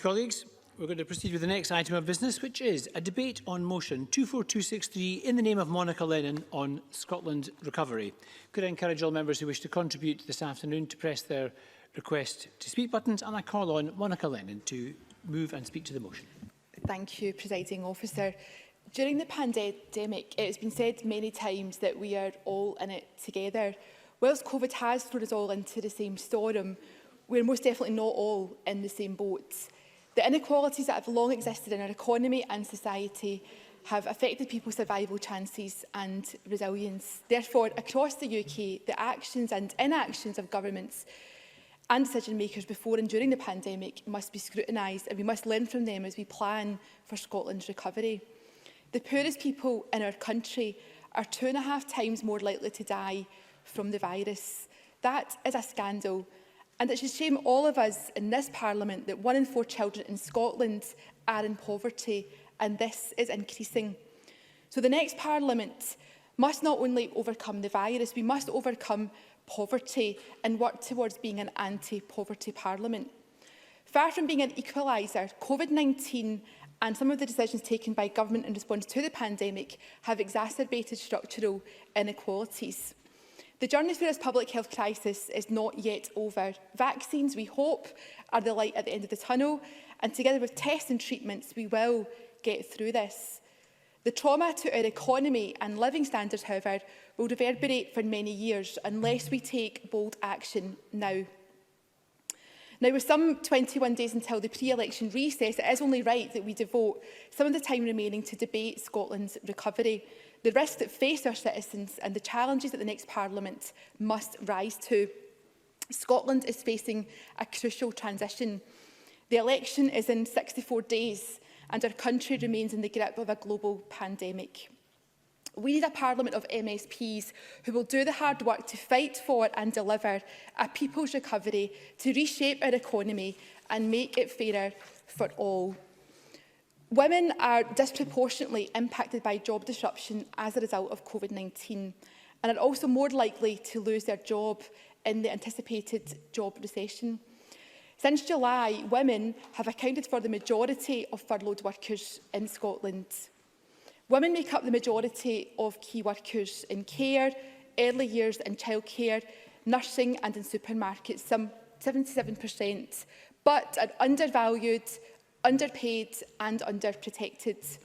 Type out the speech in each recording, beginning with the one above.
Colleagues, we're going to proceed with the next item of business, which is a debate on motion 24263 in the name of Monica Lennon on Scotland recovery. Could I encourage all members who wish to contribute this afternoon to press their request to speak buttons, and I call on Monica Lennon to move and speak to the motion. Thank you, Presiding Officer. During the pandemic, it has been said many times that we are all in it together. Whilst COVID has thrown us all into the same storm, we're most definitely not all in the same boat. The inequalities that have long existed in our economy and society have affected people's survival chances and resilience. Therefore, across the UK, the actions and inactions of governments and decision makers before and during the pandemic must be scrutinised, and we must learn from them as we plan for Scotland's recovery. The poorest people in our country are 2.5 times more likely to die from the virus. That is a scandal. And it should shame all of us in this Parliament that 1 in 4 children in Scotland are in poverty, and this is increasing. So the next Parliament must not only overcome the virus, we must overcome poverty and work towards being an anti-poverty Parliament. Far from being an equaliser, COVID-19 and some of the decisions taken by government in response to the pandemic have exacerbated structural inequalities. The journey through this public health crisis is not yet over. Vaccines, we hope, are the light at the end of the tunnel, and together with tests and treatments, we will get through this. The trauma to our economy and living standards, however, will reverberate for many years unless we take bold action now. Now, with some 21 days until the pre-election recess, it is only right that we devote some of the time remaining to debate Scotland's recovery, the risks that face our citizens and the challenges that the next Parliament must rise to. Scotland is facing a crucial transition. The election is in 64 days and our country remains in the grip of a global pandemic. We need a Parliament of MSPs who will do the hard work to fight for and deliver a people's recovery, to reshape our economy and make it fairer for all. Women are disproportionately impacted by job disruption as a result of COVID-19 and are also more likely to lose their job in the anticipated job recession. Since July, women have accounted for the majority of furloughed workers in Scotland. Women make up the majority of key workers in care, early years and childcare, nursing and in supermarkets, some 77%, but are undervalued, underpaid and underprotected.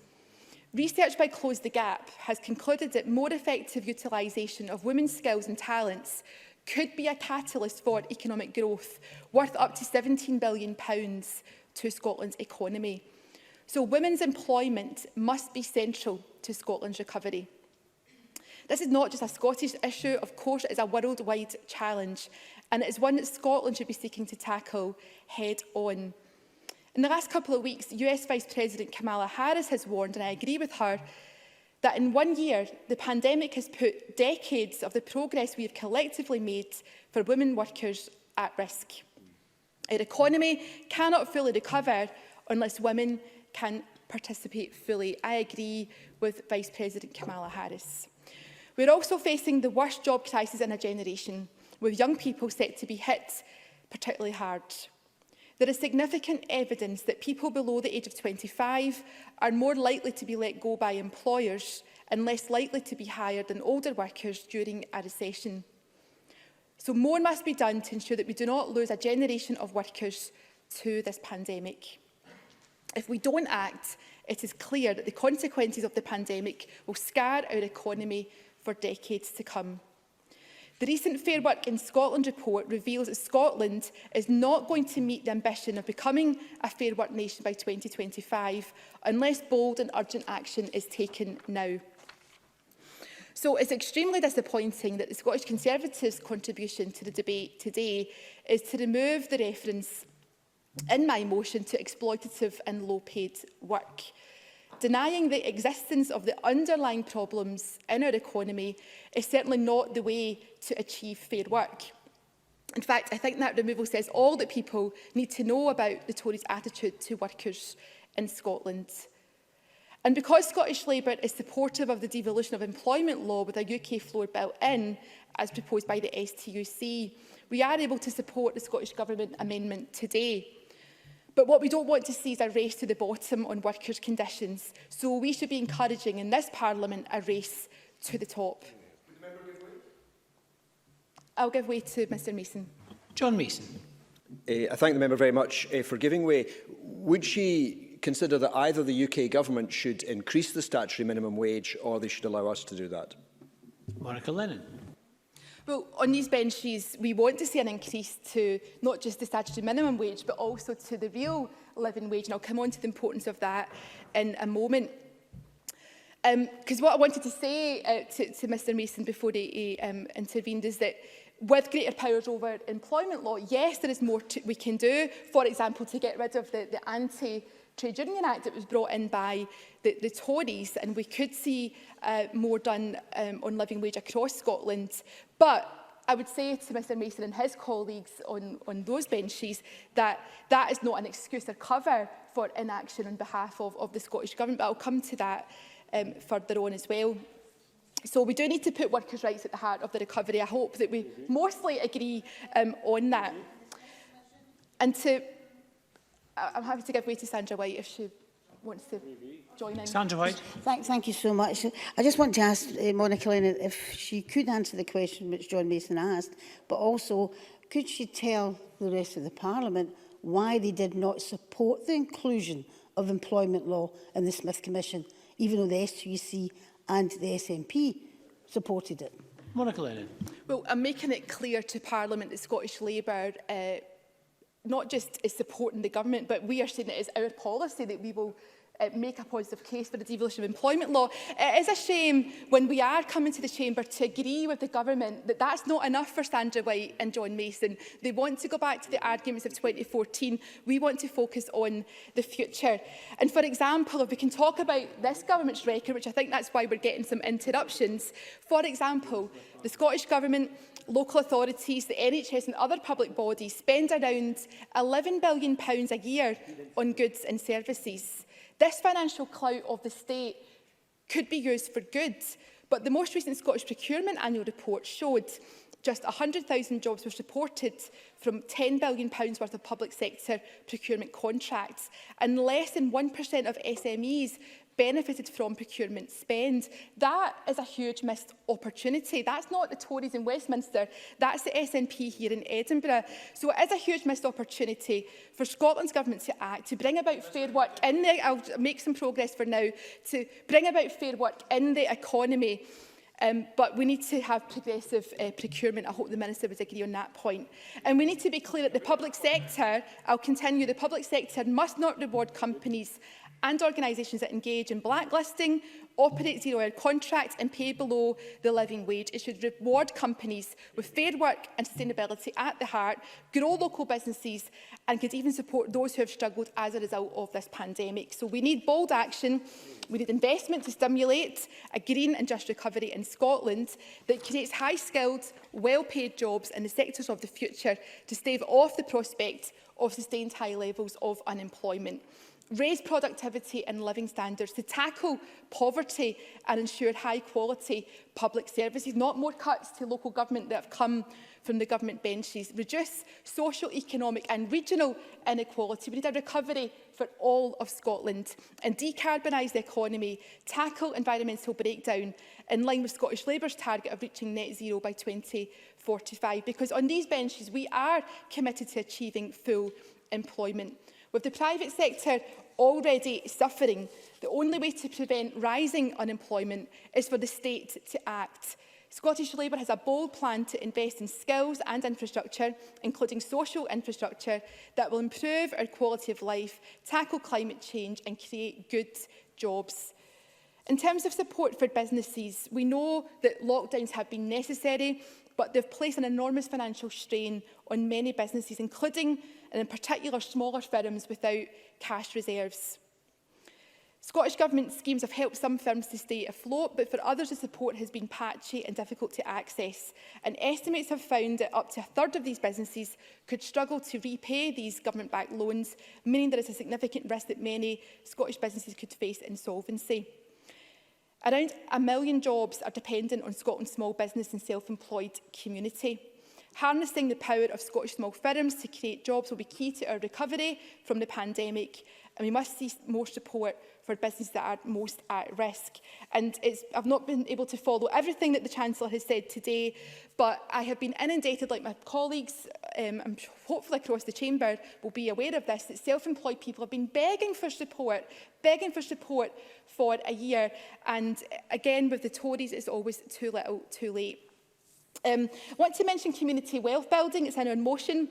Research by Close the Gap has concluded that more effective utilisation of women's skills and talents could be a catalyst for economic growth, worth up to £17 billion to Scotland's economy. So women's employment must be central to Scotland's recovery. This is not just a Scottish issue, of course it is a worldwide challenge, and it is one that Scotland should be seeking to tackle head on. In the last couple of weeks, US Vice President Kamala Harris has warned, and I agree with her, that in 1 year, the pandemic has put decades of the progress we have collectively made for women workers at risk. Our economy cannot fully recover unless women can participate fully. I agree with Vice President Kamala Harris. We're also facing the worst job crisis in a generation, with young people set to be hit particularly hard. There is significant evidence that people below the age of 25 are more likely to be let go by employers and less likely to be hired than older workers during a recession. So more must be done to ensure that we do not lose a generation of workers to this pandemic. If we don't act, it is clear that the consequences of the pandemic will scar our economy for decades to come. The recent Fair Work in Scotland report reveals that Scotland is not going to meet the ambition of becoming a fair work nation by 2025 unless bold and urgent action is taken now. So it's extremely disappointing that the Scottish Conservatives' contribution to the debate today is to remove the reference in my motion to exploitative and low-paid work. Denying the existence of the underlying problems in our economy is certainly not the way to achieve fair work. In fact, I think that removal says all that people need to know about the Tories' attitude to workers in Scotland. And because Scottish Labour is supportive of the devolution of employment law with a UK floor built in, as proposed by the STUC, we are able to support the Scottish Government amendment today. But what we don't want to see is a race to the bottom on workers' conditions. So we should be encouraging in this Parliament a race to the top. Would the member give way? I'll give way to Mr Mason. John Mason. I thank the member very much for giving way. Would she consider that either the UK government should increase the statutory minimum wage or they should allow us to do that? Monica Lennon. Well, on these benches, we want to see an increase to not just the statutory minimum wage, but also to the real living wage. And I'll come on to the importance of that in a moment. Because what I wanted to say to Mr Mason before he intervened is that with greater powers over employment law, yes, there is more we can do. For example, to get rid of the Anti-Trade Union Act that was brought in by the Tories, and we could see more done on living wage across Scotland. But I would say to Mr Mason and his colleagues on those benches that that is not an excuse or cover for inaction on behalf of the Scottish Government. But I'll come to that further on as well. So we do need to put workers' rights at the heart of the recovery. I hope that we mostly agree on that. And I'm happy to give way to Sandra White if she wants to join in. Sandra White. Thank you so much. I just want to ask Monica Lennon if she could answer the question which John Mason asked, but also could she tell the rest of the Parliament why they did not support the inclusion of employment law in the Smith Commission, even though the STUC and the SNP supported it? Monica Lennon. Well, I'm making it clear to Parliament that Scottish Labour not just is supporting the government, but we are saying it is our policy that we will make a positive case for the devolution of employment law. It is a shame when we are coming to the Chamber to agree with the government that that's not enough for Sandra White and John Mason. They want to go back to the arguments of 2014. We want to focus on the future. And for example, if we can talk about this government's record, which I think that's why we're getting some interruptions. For example, the Scottish Government, local authorities, the NHS and other public bodies spend around £11 billion a year on goods and services. This financial clout of the state could be used for good, but the most recent Scottish Procurement Annual Report showed just 100,000 jobs were supported from £10 billion worth of public sector procurement contracts, and less than 1% of SMEs benefited from procurement spend. That is a huge missed opportunity. That's not the Tories in Westminster, that's the SNP here in Edinburgh. So it is a huge missed opportunity for Scotland's government to act, to bring about fair work in the, I'll make some progress for now, to bring about fair work in the economy. But we need to have progressive procurement. I hope the Minister would agree on that point. And we need to be clear that the public sector, I'll continue, the public sector must not reward companies and organisations that engage in blacklisting, operate zero-hour contracts and pay below the living wage. It should reward companies with fair work and sustainability at the heart, grow local businesses and could even support those who have struggled as a result of this pandemic. So we need bold action. We need investment to stimulate a green and just recovery in Scotland that creates high-skilled, well-paid jobs in the sectors of the future to stave off the prospect of sustained high levels of unemployment. Raise productivity and living standards to tackle poverty and ensure high-quality public services, not more cuts to local government that have come from the government benches. Reduce social, economic and regional inequality. We need a recovery for all of Scotland and decarbonise the economy, tackle environmental breakdown in line with Scottish Labour's target of reaching net zero by 2045. Because on these benches, we are committed to achieving full employment. With the private sector already suffering, the only way to prevent rising unemployment is for the state to act. Scottish Labour has a bold plan to invest in skills and infrastructure, including social infrastructure, that will improve our quality of life, tackle climate change and create good jobs. In terms of support for businesses, we know that lockdowns have been necessary, but they've placed an enormous financial strain on many businesses, including and in particular smaller firms without cash reserves. Scottish Government schemes have helped some firms to stay afloat, but for others the support has been patchy and difficult to access. And estimates have found that up to a third of these businesses could struggle to repay these government-backed loans, meaning there is a significant risk that many Scottish businesses could face insolvency. Around 1 million jobs are dependent on Scotland's small business and self-employed community. Harnessing the power of Scottish small firms to create jobs will be key to our recovery from the pandemic, and we must see more support for businesses that are most at risk. And I've not been able to follow everything that the Chancellor has said today, but I have been inundated, like my colleagues, and hopefully across the chamber will be aware of this, that self-employed people have been begging for support for a year. And again, with the Tories, it's always too little, too late. I want to mention community wealth building. It's in our motion.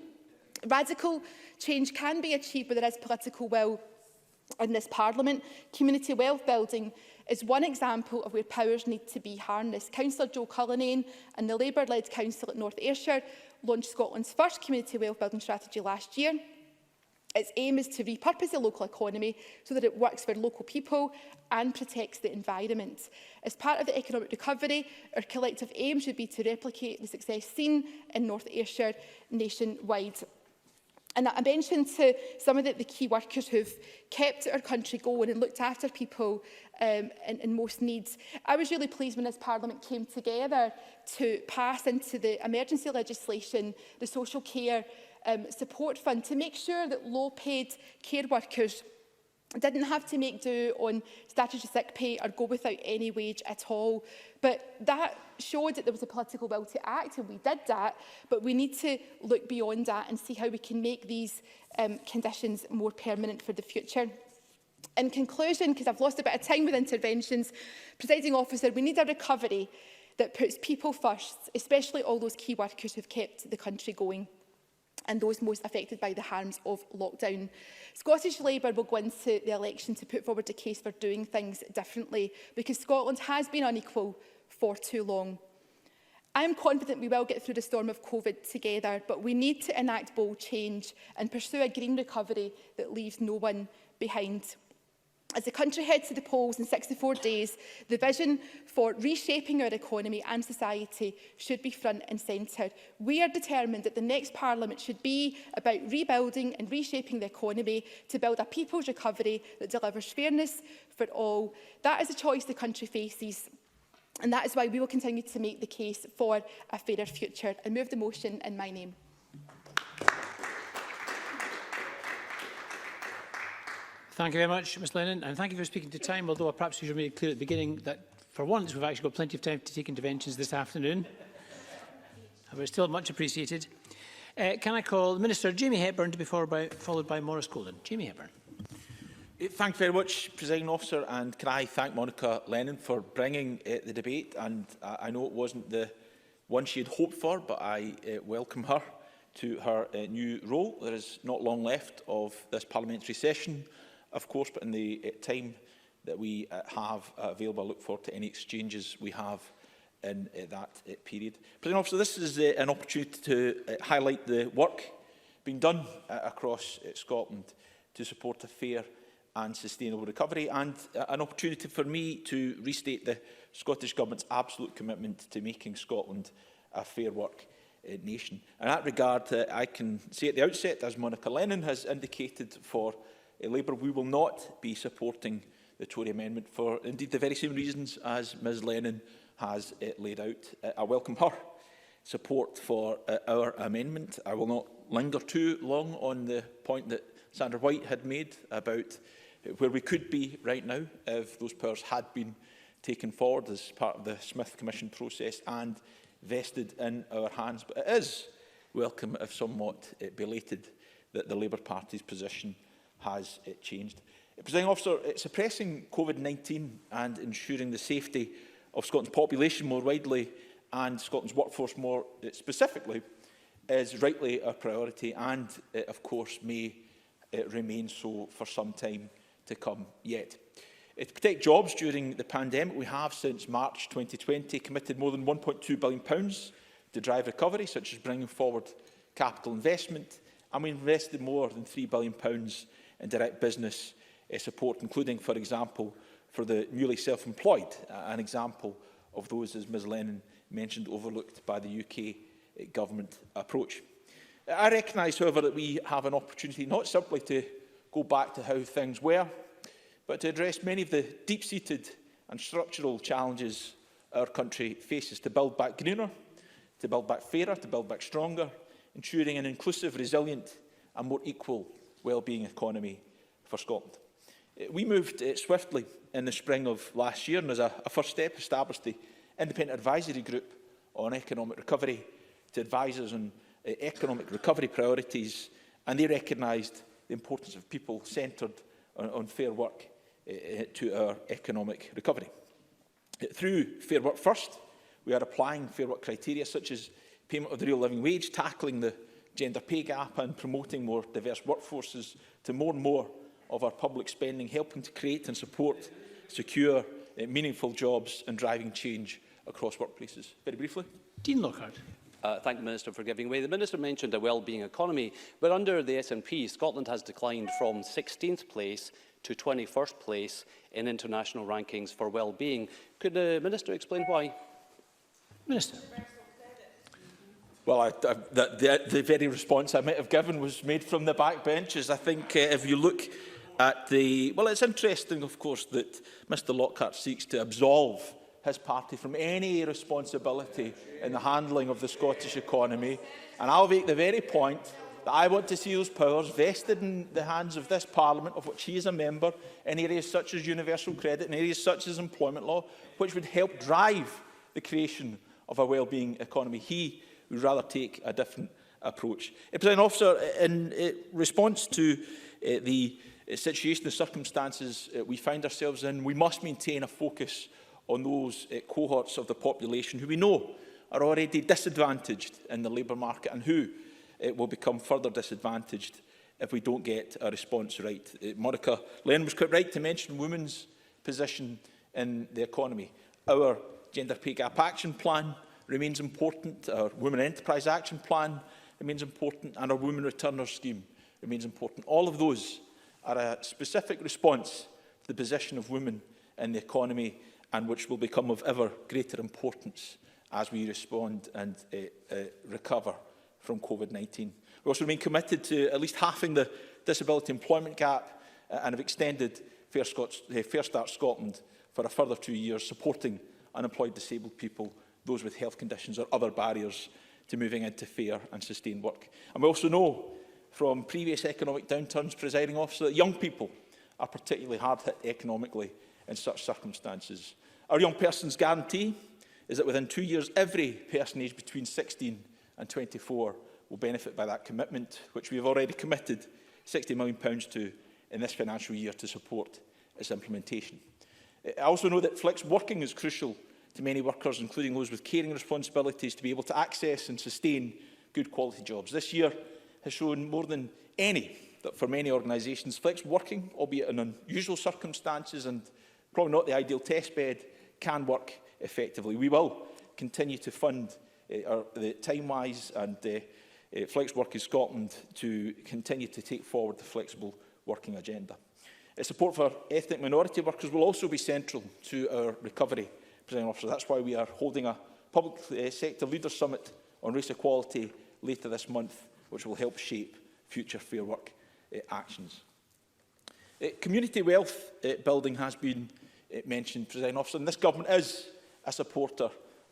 Radical change can be achieved where there is political will in this Parliament. Community wealth building is one example of where powers need to be harnessed. Councillor Joe Cullinane and the Labour-led council at North Ayrshire launched Scotland's first community wealth building strategy last year. Its aim is to repurpose the local economy so that it works for local people and protects the environment. As part of the economic recovery, our collective aim should be to replicate the success seen in North Ayrshire nationwide. And I mentioned to some of the key workers who've kept our country going and looked after people in most needs. I was really pleased when this Parliament came together to pass into the emergency legislation the social care support fund to make sure that low-paid care workers didn't have to make do on statutory sick pay or go without any wage at all. But that showed that there was a political will to act, and we did that. But we need to look beyond that and see how we can make these conditions more permanent for the future. In conclusion, because I've lost a bit of time with interventions, Presiding Officer, we need a recovery that puts people first, especially all those key workers who've kept the country going and those most affected by the harms of lockdown. Scottish Labour will go into the election to put forward a case for doing things differently, because Scotland has been unequal for too long. I am confident we will get through the storm of COVID together, but we need to enact bold change and pursue a green recovery that leaves no one behind. As the country heads to the polls in 64 days, the vision for reshaping our economy and society should be front and centre. We are determined that the next Parliament should be about rebuilding and reshaping the economy to build a people's recovery that delivers fairness for all. That is a choice the country faces, and that is why we will continue to make the case for a fairer future. I move the motion in my name. Thank you very much, Ms Lennon, and thank you for speaking to time, although perhaps you should make it clear at the beginning that for once we've actually got plenty of time to take interventions this afternoon. But it's still much appreciated. Can I call the Minister, Jamie Hepburn, to be followed by Maurice Golden. Jamie Hepburn. Thank you very much, Presiding Officer, and can I thank Monica Lennon for bringing the debate. And I know it wasn't the one she had hoped for, but I welcome her to her new role. There is not long left of this parliamentary session, of course, but in the time that we have available, I look forward to any exchanges we have in that period. President Officer, this is an opportunity to highlight the work being done across Scotland to support a fair and sustainable recovery, and an opportunity for me to restate the Scottish Government's absolute commitment to making Scotland a fair work nation. In that regard, I can say at the outset, as Monica Lennon has indicated for Labour, we will not be supporting the Tory amendment for indeed the very same reasons as Ms Lennon has laid out. I welcome her support for our amendment. I will not linger too long on the point that Sandra White had made about where we could be right now if those powers had been taken forward as part of the Smith Commission process and vested in our hands. But it is welcome, if somewhat belated, that the Labour Party's position has changed. Presiding Officer, suppressing COVID-19 and ensuring the safety of Scotland's population more widely and Scotland's workforce more specifically is rightly a priority and, of course, may remain so for some time to come yet. To protect jobs during the pandemic, we have since March 2020 committed more than £1.2 billion to drive recovery, such as bringing forward capital investment, and we invested more than £3 billion in direct business support, including, for example, for the newly self-employed, an example of those, as Ms Lennon mentioned, overlooked by the UK government approach. I recognise, however, that we have an opportunity not simply to go back to how things were, but to address many of the deep-seated and structural challenges our country faces, to build back greener, to build back fairer, to build back stronger, ensuring an inclusive, resilient and more equal wellbeing economy for Scotland. We moved swiftly in the spring of last year and as a first step established the Independent Advisory Group on Economic Recovery to advise us on economic recovery priorities, and they recognised the importance of people centred on fair work to our economic recovery. Through Fair Work First, we are applying fair work criteria such as payment of the real living wage, tackling the gender pay gap and promoting more diverse workforces to more and more of our public spending, helping to create and support secure, meaningful jobs and driving change across workplaces. Very briefly. Dean Lockhart. Thank the Minister for giving way. The Minister mentioned a wellbeing economy, but under the SNP, Scotland has declined from 16th place to 21st place in international rankings for wellbeing. Could the Minister explain why? Minister. Well, the very response I might have given was made from the back benches. I think if you look at the... Well, it's interesting, of course, that Mr Lockhart seeks to absolve his party from any responsibility in the handling of the Scottish economy. And I'll make the very point that I want to see those powers vested in the hands of this Parliament, of which he is a member, in areas such as universal credit, in areas such as employment law, which would help drive the creation of a wellbeing economy. He would rather take a different approach. Presiding Officer, in response to the situation, the circumstances we find ourselves in, we must maintain a focus on those cohorts of the population who we know are already disadvantaged in the labour market and who will become further disadvantaged if we don't get a response right. Monica Lennon was quite right to mention women's position in the economy. Our Gender Pay Gap Action Plan remains important, our Women Enterprise Action Plan remains important, and our Women Returner Scheme remains important. All of those are a specific response to the position of women in the economy, and which will become of ever greater importance as we respond and recover from COVID-19. We also remain committed to at least halving the disability employment gap and have extended Fair Start Scotland for a further 2 years, supporting unemployed disabled people, those with health conditions or other barriers to moving into fair and sustained work. And we also know from previous economic downturns, Presiding Officer, that young people are particularly hard hit economically in such circumstances. Our Young Persons Guarantee is that within 2 years, every person aged between 16 and 24 will benefit by that commitment, which we have already committed £60 million to in this financial year to support its implementation. I also know that flex working is crucial to many workers, including those with caring responsibilities, to be able to access and sustain good quality jobs. This year has shown more than any that for many organisations, flex working, albeit in unusual circumstances and probably not the ideal test bed, can work effectively. We will continue to fund the Timewise and Flex Working Scotland to continue to take forward the flexible working agenda. Support for ethnic minority workers will also be central to our recovery, Presiding Officer. That's why we are holding a public sector leaders summit on race equality later this month, which will help shape future fair work actions. Community wealth building has been mentioned, Presiding Officer, and this government is a supporter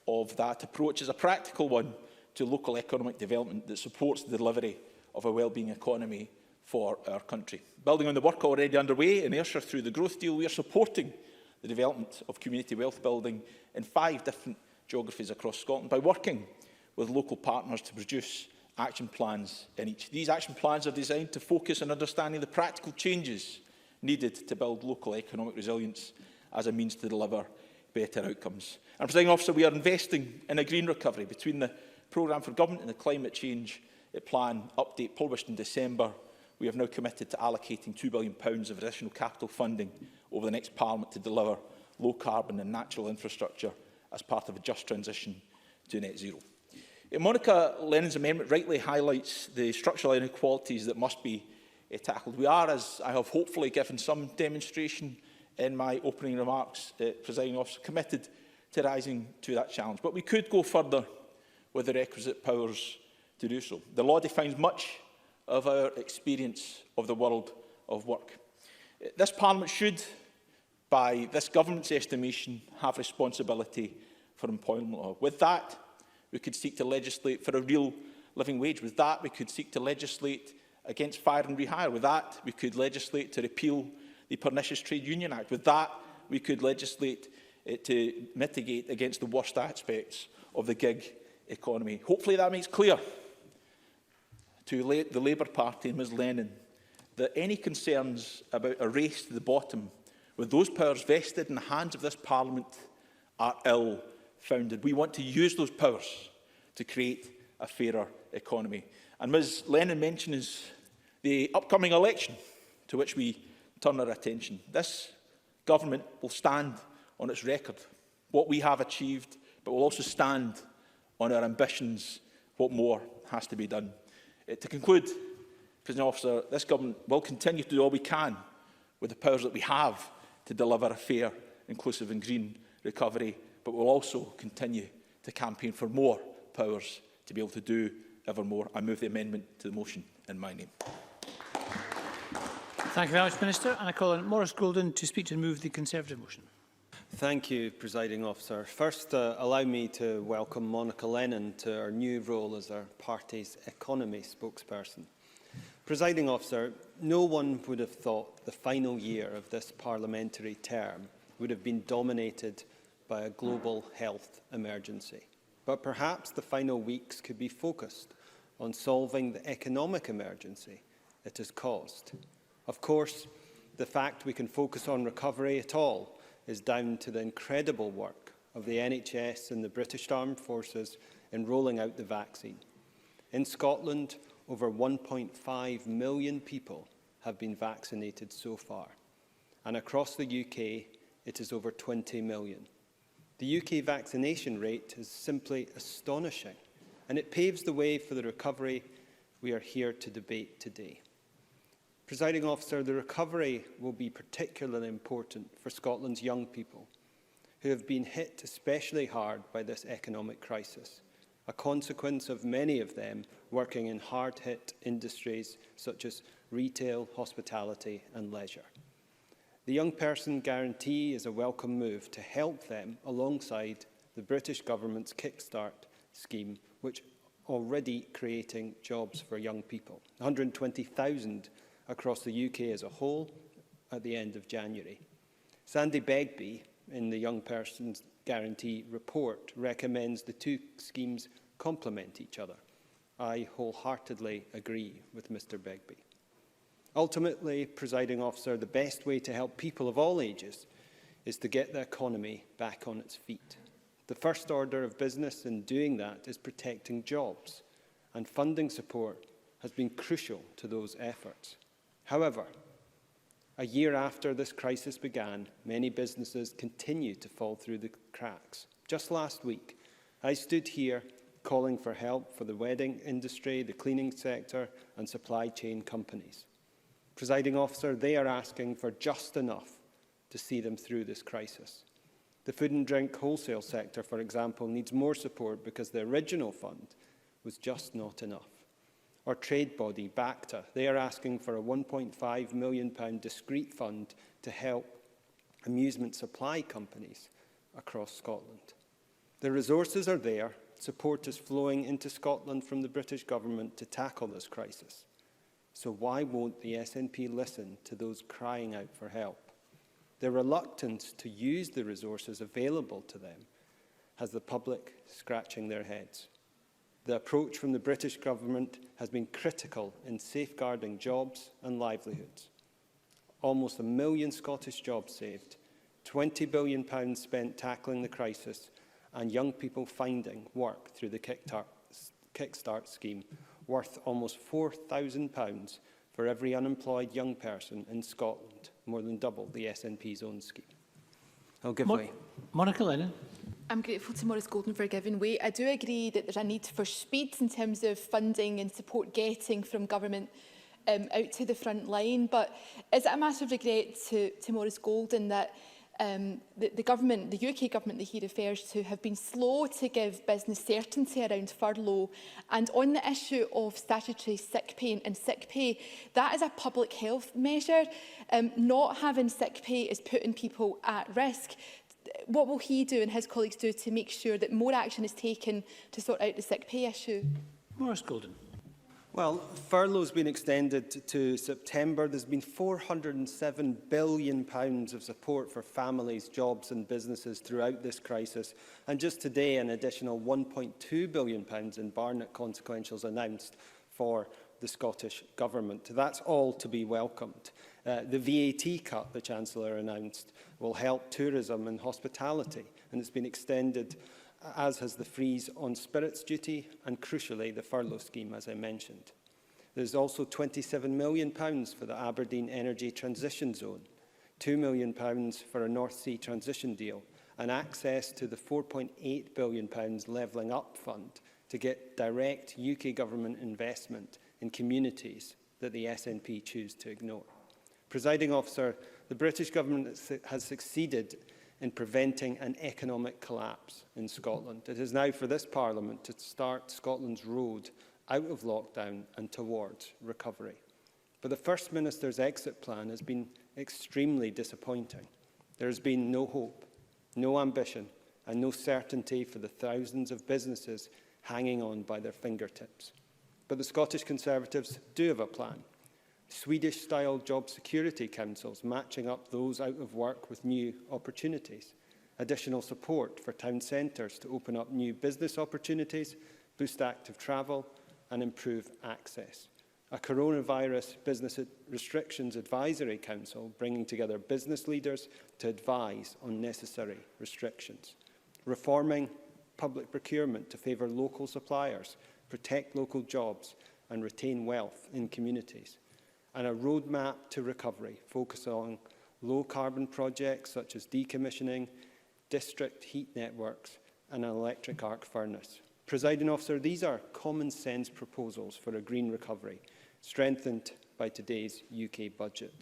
of that approach as a practical one to local economic development that supports the delivery of a wellbeing economy for our country. Building on the work already underway in Ayrshire through the Growth Deal, we are supporting the development of community wealth building in 5 different geographies across Scotland by working with local partners to produce action plans in each. These action plans are designed to focus on understanding the practical changes needed to build local economic resilience as a means to deliver better outcomes. And, Presiding Officer, we are investing in a green recovery. Between the Programme for Government and the Climate Change Plan update published in December, we have now committed to allocating £2 billion of additional capital funding over the next Parliament to deliver low carbon and natural infrastructure as part of a just transition to net zero. Monica Lennon's amendment rightly highlights the structural inequalities that must be tackled. We are, as I have hopefully given some demonstration in my opening remarks, Presiding Officer, committed to rising to that challenge. But we could go further with the requisite powers to do so. The law defines much of our experience of the world of work. This Parliament should, by this government's estimation, have responsibility for employment law. With that, we could seek to legislate for a real living wage. With that, we could seek to legislate against fire and rehire. With that, we could legislate to repeal the Pernicious Trade Union Act. With that, we could legislate to mitigate against the worst aspects of the gig economy. Hopefully that makes clear to the Labour Party and Ms Lennon that any concerns about a race to the bottom with those powers vested in the hands of this Parliament are ill-founded. We want to use those powers to create a fairer economy. And Ms Lennon mentions the upcoming election to which we turn our attention. This government will stand on its record, what we have achieved, but will also stand on our ambitions, what more has to be done. To conclude, President Officer, this government will continue to do all we can with the powers that we have to deliver a fair, inclusive and green recovery, but will also continue to campaign for more powers to be able to do ever more. I move the amendment to the motion in my name. Thank you very much, Minister. And I call on Maurice Golden to speak to and move the Conservative motion. Thank you, Presiding Officer. First, allow me to welcome Monica Lennon to her new role as our party's economy spokesperson. Presiding Officer, no one would have thought the final year of this parliamentary term would have been dominated by a global health emergency. But perhaps the final weeks could be focused on solving the economic emergency it has caused. Of course, the fact we can focus on recovery at all is down to the incredible work of the NHS and the British Armed Forces in rolling out the vaccine. In Scotland, over 1.5 million people have been vaccinated so far, and across the UK, it is over 20 million. The UK vaccination rate is simply astonishing, and it paves the way for the recovery we are here to debate today. Presiding Officer, the recovery will be particularly important for Scotland's young people, who have been hit especially hard by this economic crisis, a consequence of many of them working in hard-hit industries such as retail, hospitality and leisure. The Young Person Guarantee is a welcome move to help them alongside the British Government's Kickstart scheme, which already creating jobs for young people. 120,000 across the UK as a whole at the end of January. Sandy Begbie, in the Young Person's Guarantee report, recommends the two schemes complement each other. I wholeheartedly agree with Mr Begbie. Ultimately, Presiding Officer, the best way to help people of all ages is to get the economy back on its feet. The first order of business in doing that is protecting jobs, and funding support has been crucial to those efforts. However, a year after this crisis began, many businesses continue to fall through the cracks. Just last week, I stood here calling for help for the wedding industry, the cleaning sector and supply chain companies. Presiding Officer, they are asking for just enough to see them through this crisis. The food and drink wholesale sector, for example, needs more support because the original fund was just not enough. Our trade body, BACTA, they are asking for a £1.5 million discrete fund to help amusement supply companies across Scotland. The resources are there, support is flowing into Scotland from the British Government to tackle this crisis. So why won't the SNP listen to those crying out for help? Their reluctance to use the resources available to them has the public scratching their heads. The approach from the British Government has been critical in safeguarding jobs and livelihoods. Almost 1 million Scottish jobs saved, £20 billion spent tackling the crisis, and young people finding work through the Kickstart scheme, worth almost £4,000 for every unemployed young person in Scotland, more than double the SNP's own scheme. I'll give way. Monica Lennon. I'm grateful to Maurice Golden for giving way. I do agree that there's a need for speed in terms of funding and support getting from government out to the front line. But is it a massive regret to Maurice Golden that the government, the UK government that he refers to, have been slow to give business certainty around furlough? And on the issue of statutory sick pay and sick pay, that is a public health measure. Not having sick pay is putting people at risk. What will he do and his colleagues do to make sure that more action is taken to sort out the sick pay issue? Maurice Golden. Well, furlough's been extended to September. There's been £407 billion of support for families, jobs and businesses throughout this crisis. And just today, an additional £1.2 billion in Barnett consequentials announced for the Scottish Government. That's all to be welcomed. The VAT cut the Chancellor announced will help tourism and hospitality, and it's been extended, as has the freeze on spirits duty and, crucially, the furlough scheme, as I mentioned. There's also £27 million for the Aberdeen Energy Transition Zone, £2 million for a North Sea transition deal, and access to the £4.8 billion Levelling Up Fund to get direct UK government investment in communities that the SNP choose to ignore. Presiding Officer, the British Government has succeeded in preventing an economic collapse in Scotland. It is now for this Parliament to start Scotland's road out of lockdown and towards recovery. But the First Minister's exit plan has been extremely disappointing. There has been no hope, no ambition, and no certainty for the thousands of businesses hanging on by their fingertips. But the Scottish Conservatives do have a plan. Swedish-style job security councils matching up those out of work with new opportunities. Additional support for town centres to open up new business opportunities, boost active travel and improve access. A coronavirus business restrictions advisory council bringing together business leaders to advise on necessary restrictions. Reforming public procurement to favour local suppliers, protect local jobs and retain wealth in communities. And a roadmap to recovery, focus on low-carbon projects such as decommissioning, district heat networks and an electric arc furnace. Presiding Officer, these are common-sense proposals for a green recovery, strengthened by today's UK budget.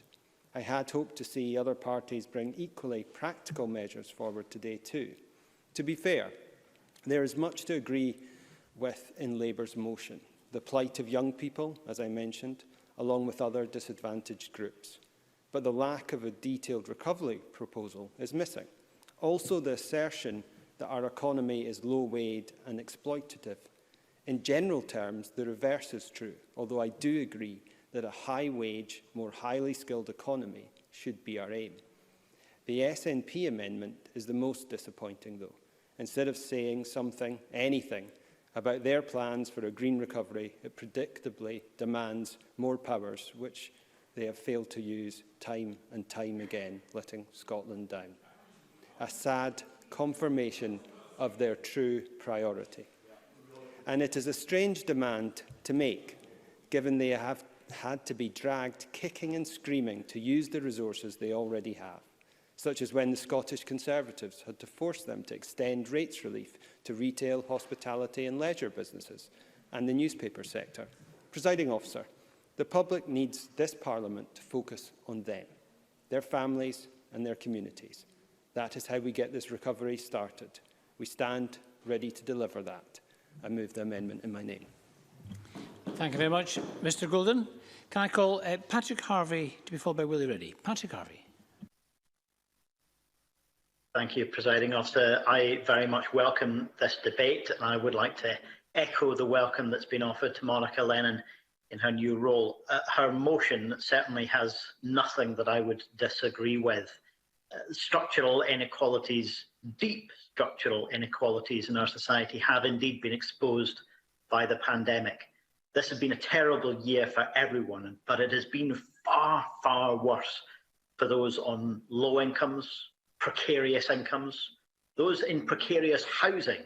I had hoped to see other parties bring equally practical measures forward today too. To be fair, there is much to agree with in Labour's motion. The plight of young people, as I mentioned, along with other disadvantaged groups. But the lack of a detailed recovery proposal is missing. Also, the assertion that our economy is low-wage and exploitative. In general terms, the reverse is true, although I do agree that a high-wage, more highly skilled economy should be our aim. The SNP amendment is the most disappointing, though. Instead of saying anything, about their plans for a green recovery, it predictably demands more powers, which they have failed to use time and time again, letting Scotland down. A sad confirmation of their true priority. And it is a strange demand to make, given they have had to be dragged kicking and screaming to use the resources they already have, such as when the Scottish Conservatives had to force them to extend rates relief to retail, hospitality and leisure businesses and the newspaper sector. Presiding Officer, the public needs this Parliament to focus on them, their families and their communities. That is how we get this recovery started. We stand ready to deliver that. I move the amendment in my name. Thank you very much, Mr Golden. Can I call Patrick Harvey to be followed by Willie Reddy? Patrick Harvey. Thank you, Presiding Officer. I very much welcome this debate, and I would like to echo the welcome that's been offered to Monica Lennon in her new role. Her motion certainly has nothing that I would disagree with. Structural inequalities, deep structural inequalities in our society have indeed been exposed by the pandemic. This has been a terrible year for everyone, but it has been far, far worse for those on low incomes, precarious incomes, those in precarious housing,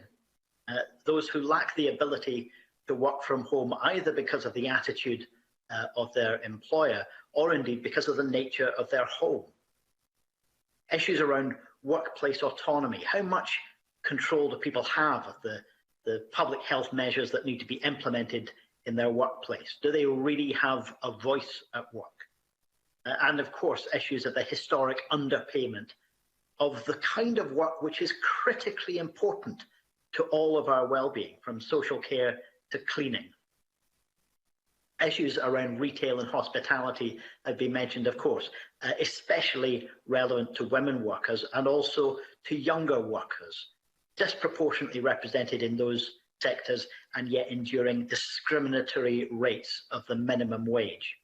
those who lack the ability to work from home either because of the attitude of their employer or indeed because of the nature of their home. Issues around workplace autonomy. How much control do people have of the public health measures that need to be implemented in their workplace? Do they really have a voice at work? And of course, issues of the historic underpayment of the kind of work which is critically important to all of our well-being, from social care to cleaning. Issues around retail and hospitality have been mentioned, of course, especially relevant to women workers and also to younger workers, disproportionately represented in those sectors and yet enduring discriminatory rates of the minimum wage.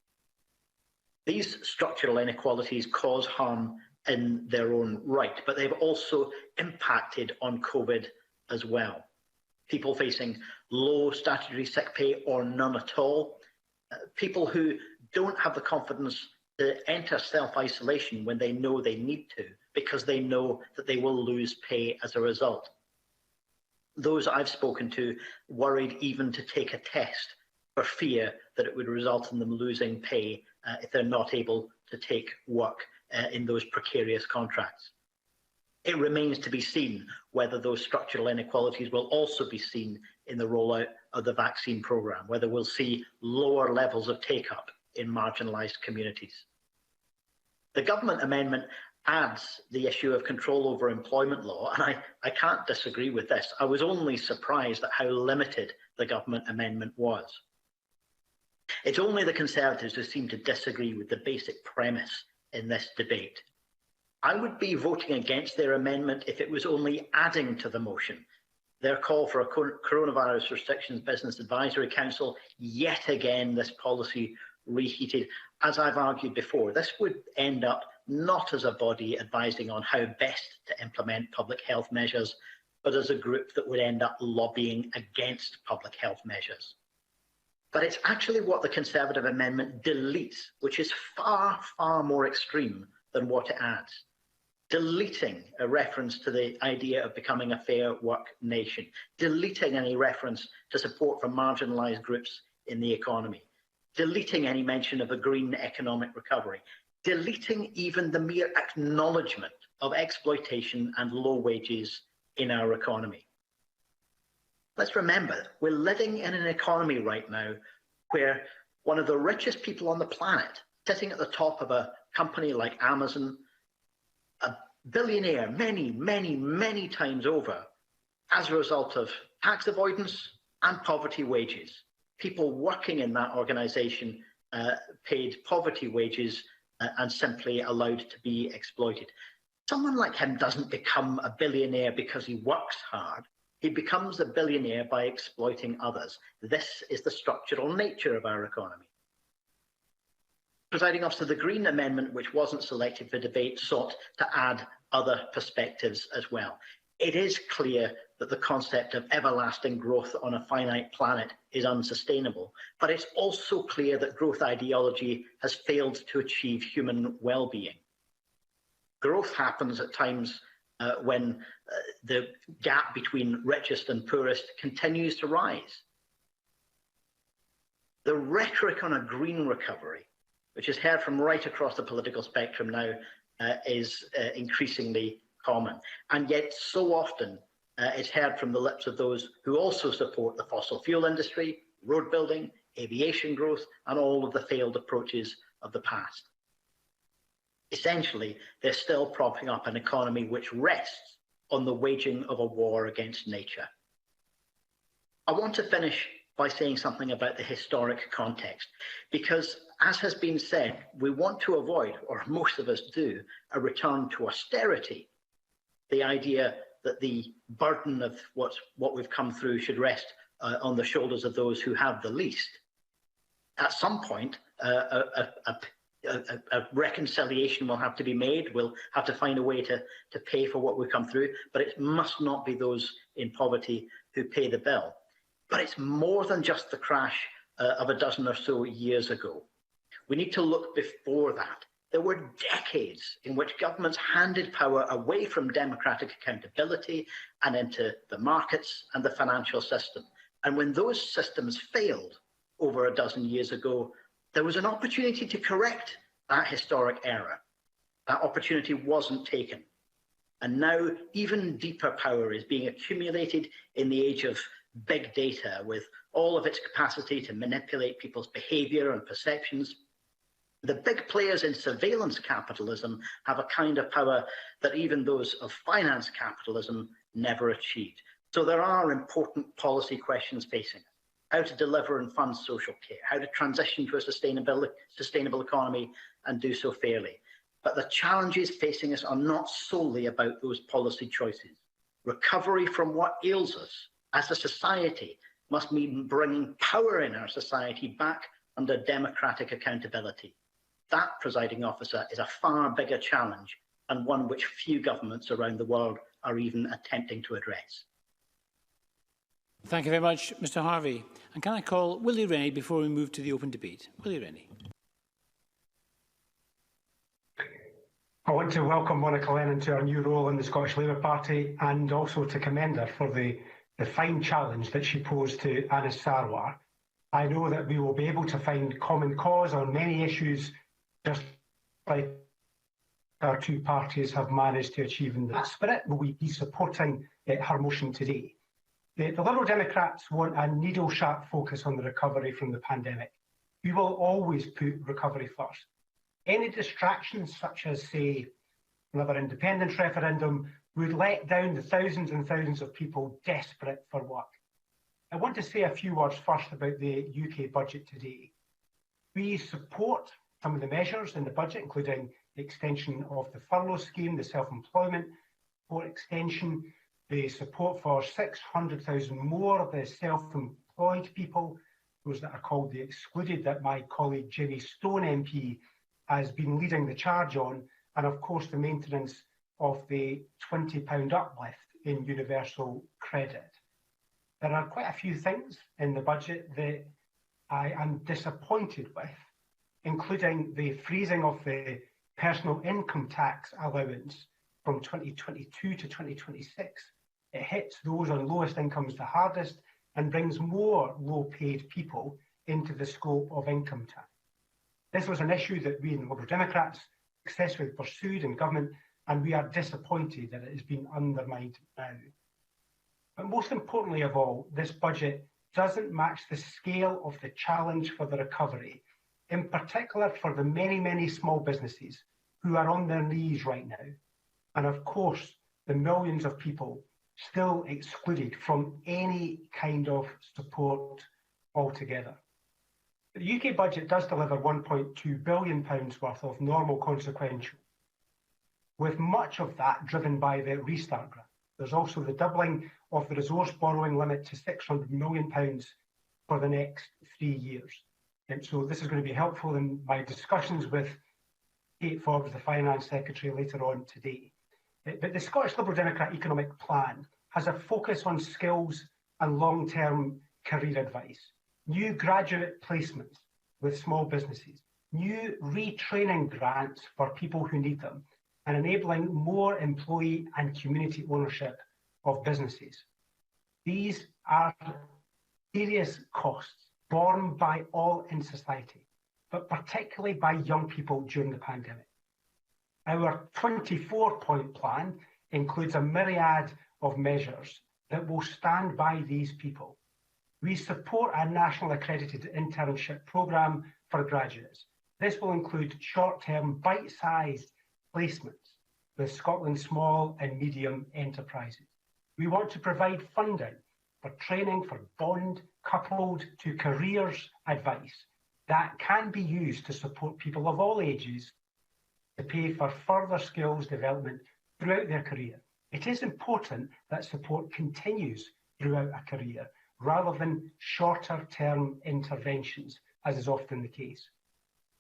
These structural inequalities cause harm in their own right, but they've also impacted on COVID as well. People facing low statutory sick pay or none at all, people who don't have the confidence to enter self-isolation when they know they need to, because they know that they will lose pay as a result. Those I've spoken to worried even to take a test for fear that it would result in them losing pay if they're not able to take work in those precarious contracts. It remains to be seen whether those structural inequalities will also be seen in the rollout of the vaccine programme, whether we'll see lower levels of take-up in marginalised communities. The government amendment adds the issue of control over employment law, and I can't disagree with this. I was only surprised at how limited the government amendment was. It's only the Conservatives who seem to disagree with the basic premise in this debate. I would be voting against their amendment if it was only adding to the motion. Their call for a Coronavirus Restrictions Business Advisory Council, yet again this policy reheated. As I've argued before, this would end up not as a body advising on how best to implement public health measures, but as a group that would end up lobbying against public health measures. But it's actually what the Conservative amendment deletes, which is far, far more extreme than what it adds. Deleting a reference to the idea of becoming a fair work nation, deleting any reference to support for marginalised groups in the economy, deleting any mention of a green economic recovery, deleting even the mere acknowledgement of exploitation and low wages in our economy. Let's remember, we're living in an economy right now where one of the richest people on the planet, sitting at the top of a company like Amazon, a billionaire many, many, many times over, as a result of tax avoidance and poverty wages. People working in that organisation paid poverty wages and simply allowed to be exploited. Someone like him doesn't become a billionaire because he works hard. He becomes a billionaire by exploiting others. This is the structural nature of our economy. Presiding Officer, the Green Amendment, which wasn't selected for debate, sought to add other perspectives as well. It is clear that the concept of everlasting growth on a finite planet is unsustainable, but it's also clear that growth ideology has failed to achieve human well-being. Growth happens at times when the gap between richest and poorest continues to rise. The rhetoric on a green recovery, which is heard from right across the political spectrum now, is increasingly common. And yet so often it's heard from the lips of those who also support the fossil fuel industry, road building, aviation growth, and all of the failed approaches of the past. Essentially, they're still propping up an economy which rests on the waging of a war against nature. I want to finish by saying something about the historic context, because as has been said, we want to avoid, or most of us do, a return to austerity. The idea that the burden of what we've come through should rest on the shoulders of those who have the least. At some point, a reconciliation will have to be made. We'll have to find a way to pay for what we've come through, but it must not be those in poverty who pay the bill. But it's more than just the crash of a dozen or so years ago. We need to look before that. There were decades in which governments handed power away from democratic accountability and into the markets and the financial system. And when those systems failed over a dozen years ago, there was an opportunity to correct that historic error. That opportunity wasn't taken. And now even deeper power is being accumulated in the age of big data, with all of its capacity to manipulate people's behaviour and perceptions. The big players in surveillance capitalism have a kind of power that even those of finance capitalism never achieved. So there are important policy questions facing us. how to deliver and fund social care, how to transition to a sustainable economy and do so fairly. But the challenges facing us are not solely about those policy choices. Recovery from what ails us as a society must mean bringing power in our society back under democratic accountability. That, presiding officer, is a far bigger challenge and one which few governments around the world are even attempting to address. Thank you very much, Mr Harvey. And can I call Willie Rennie before we move to the open debate? Willie Rennie. I want to welcome Monica Lennon to her new role in the Scottish Labour Party and also to commend her for the fine challenge that she posed to Anas Sarwar. I know that we will be able to find common cause on many issues, just like our two parties have managed to achieve in that spirit. Will we be supporting her motion today? The Liberal Democrats want a needle-sharp focus on the recovery from the pandemic. We will always put recovery first. Any distractions, such as, say, another independence referendum, would let down the thousands and thousands of people desperate for work. I want to say a few words first about the UK budget today. We support some of the measures in the budget, including the extension of the furlough scheme, the self-employment support extension, the support for 600,000 more of the self-employed people, those that are called the excluded, that my colleague Jenny Stone MP has been leading the charge on, and of course the maintenance of the £20 uplift in universal credit. There are quite a few things in the budget that I am disappointed with, including the freezing of the personal income tax allowance from 2022 to 2026. It hits those on lowest incomes the hardest and brings more low-paid people into the scope of income tax. This was an issue that we in the Liberal Democrats successfully pursued in government, and we are disappointed that it has been undermined now. But most importantly of all, this budget doesn't match the scale of the challenge for the recovery, in particular for the many, many small businesses who are on their knees right now, and of course the millions of people still excluded from any kind of support altogether. The UK budget does deliver £1.2 billion worth of normal consequential, with much of that driven by the Restart grant. There's also the doubling of the resource borrowing limit to £600 million for the next 3 years. And so this is going to be helpful in my discussions with Kate Forbes, the Finance Secretary, later on today. But the Scottish Liberal Democrat Economic Plan has a focus on skills and long-term career advice, new graduate placements with small businesses, new retraining grants for people who need them, and enabling more employee and community ownership of businesses. These are serious costs borne by all in society, but particularly by young people during the pandemic. Our 24-point plan includes a myriad of measures that will stand by these people. We support a national accredited internship programme for graduates. This will include short-term, bite-sized placements with Scotland's small and medium enterprises. We want to provide funding for training for bond coupled to careers advice that can be used to support people of all ages to pay for further skills development throughout their career. It is important that support continues throughout a career rather than shorter-term interventions, as is often the case.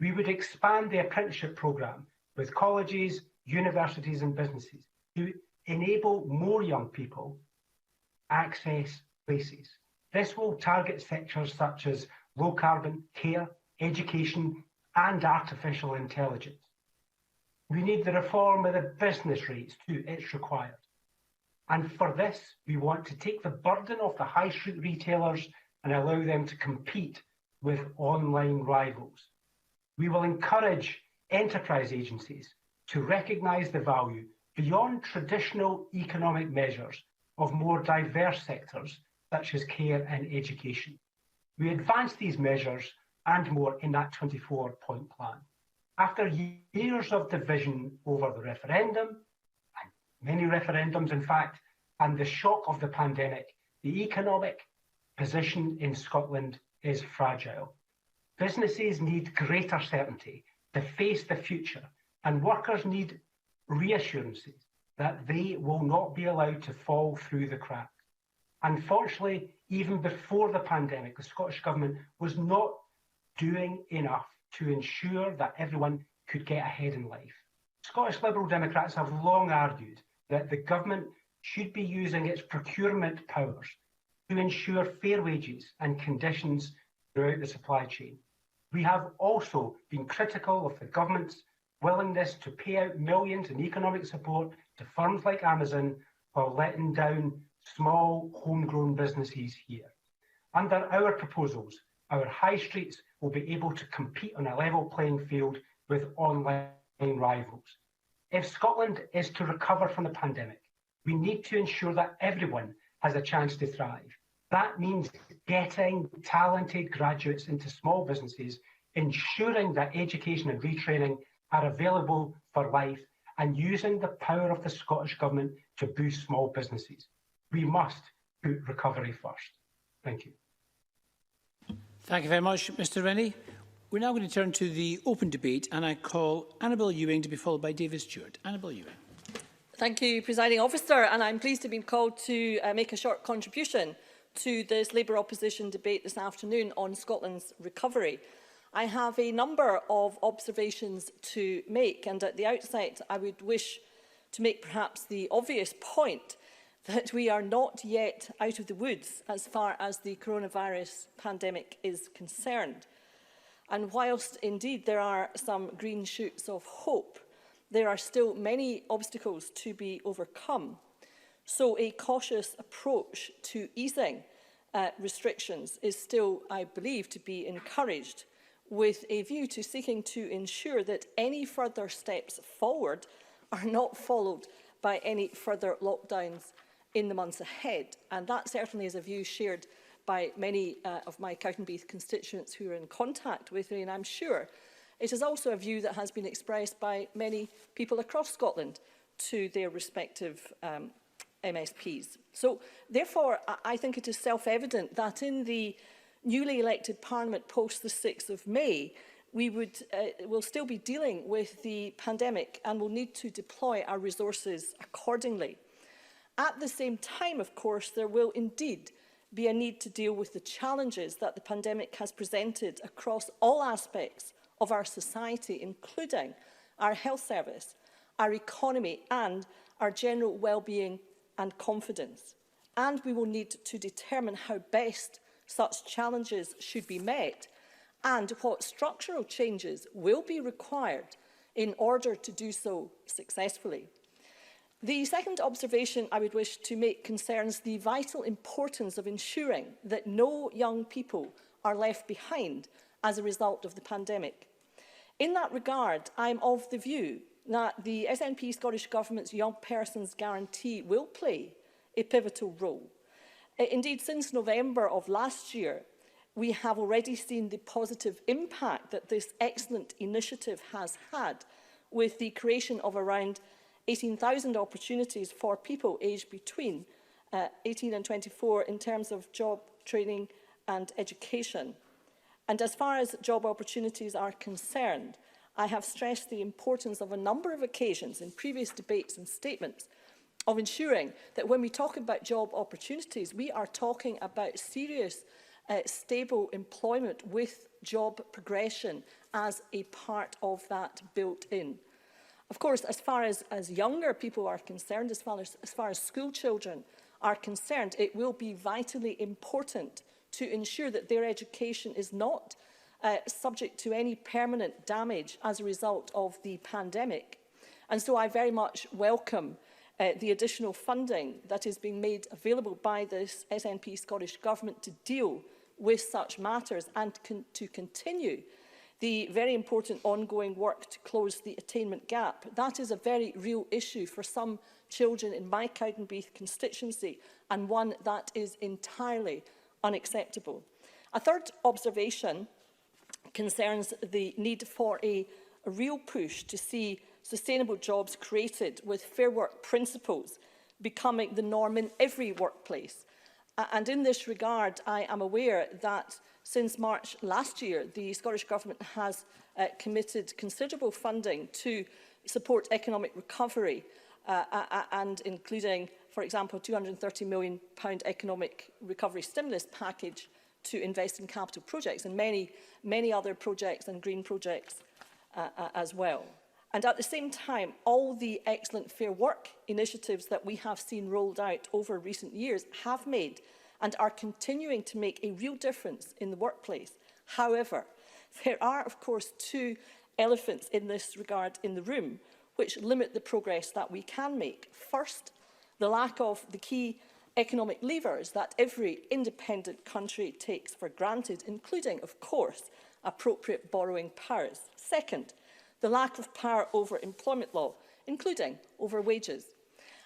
We would expand the apprenticeship programme with colleges, universities and businesses to enable more young people access places. This will target sectors such as low carbon, care, education and artificial intelligence. We need the reform of the business rates too, it's required. And for this, we want to take the burden off the high street retailers and allow them to compete with online rivals. We will encourage enterprise agencies to recognise the value beyond traditional economic measures of more diverse sectors such as care and education. We advance these measures and more in that 24-point plan. After years of division over the referendum, and many referendums in fact, and the shock of the pandemic, the economic, position in Scotland is fragile. Businesses need greater certainty to face the future, and workers need reassurances that they will not be allowed to fall through the cracks. Unfortunately, even before the pandemic, the Scottish Government was not doing enough to ensure that everyone could get ahead in life. Scottish Liberal Democrats have long argued that the Government should be using its procurement powers to ensure fair wages and conditions throughout the supply chain. We have also been critical of the Government's willingness to pay out millions in economic support to firms like Amazon while letting down small homegrown businesses here. Under our proposals, our high streets will be able to compete on a level playing field with online rivals. If Scotland is to recover from the pandemic, we need to ensure that everyone has a chance to thrive. That means getting talented graduates into small businesses, ensuring that education and retraining are available for life, and using the power of the Scottish Government to boost small businesses. We must put recovery first. Thank you. Thank you very much, Mr Rennie. We're now going to turn to the open debate, and I call Annabel Ewing to be followed by David Stewart. Annabel Ewing. Thank you, Presiding Officer, and I'm pleased to have been called to make a short contribution to this Labour opposition debate this afternoon on Scotland's recovery. I have a number of observations to make, and at the outset I would wish to make perhaps the obvious point that we are not yet out of the woods as far as the coronavirus pandemic is concerned. And whilst indeed there are some green shoots of hope, there are still many obstacles to be overcome. So a cautious approach to easing restrictions is still, I believe, to be encouraged, with a view to seeking to ensure that any further steps forward are not followed by any further lockdowns in the months ahead. And that certainly is a view shared by many of my Cowdenbeath constituents who are in contact with me, and I'm sure it is also a view that has been expressed by many people across Scotland to their respective MSPs. So, therefore, I think it is self-evident that in the newly elected Parliament post the 6th of May, we will still be dealing with the pandemic and will need to deploy our resources accordingly. At the same time, of course, there will indeed be a need to deal with the challenges that the pandemic has presented across all aspects of our society, including our health service, our economy and our general well-being and confidence. And we will need to determine how best such challenges should be met and what structural changes will be required in order to do so successfully. The second observation I would wish to make concerns the vital importance of ensuring that no young people are left behind as a result of the pandemic. In that regard, I am of the view that the SNP Scottish Government's Young Persons Guarantee will play a pivotal role. Indeed, since November of last year, we have already seen the positive impact that this excellent initiative has had, with the creation of around 18,000 opportunities for people aged between 18 and 24 in terms of job, training and education. And as far as job opportunities are concerned, I have stressed the importance of a number of occasions in previous debates and statements of ensuring that when we talk about job opportunities, we are talking about serious, stable employment with job progression as a part of that built in. Of course, as far as younger people are concerned, as far as school children are concerned, it will be vitally important to ensure that their education is not subject to any permanent damage as a result of the pandemic. And so I very much welcome the additional funding that is being made available by this SNP Scottish Government to deal with such matters and to continue the very important ongoing work to close the attainment gap. That is a very real issue for some children in my Cowdenbeath constituency, and one that is entirely unacceptable. A third observation concerns the need for a real push to see sustainable jobs created with fair work principles becoming the norm in every workplace. And in this regard, I am aware that since March last year, the Scottish Government has committed considerable funding to support economic recovery and including, for example, £230 million economic recovery stimulus package to invest in capital projects and many other projects and green projects as well. And at the same time, all the excellent Fair Work initiatives that we have seen rolled out over recent years have made and are continuing to make a real difference in the workplace. However, there are, of course, two elephants in this regard in the room which limit the progress that we can make. First, the lack of the key economic levers that every independent country takes for granted, including, of course, appropriate borrowing powers. Second, the lack of power over employment law, including over wages.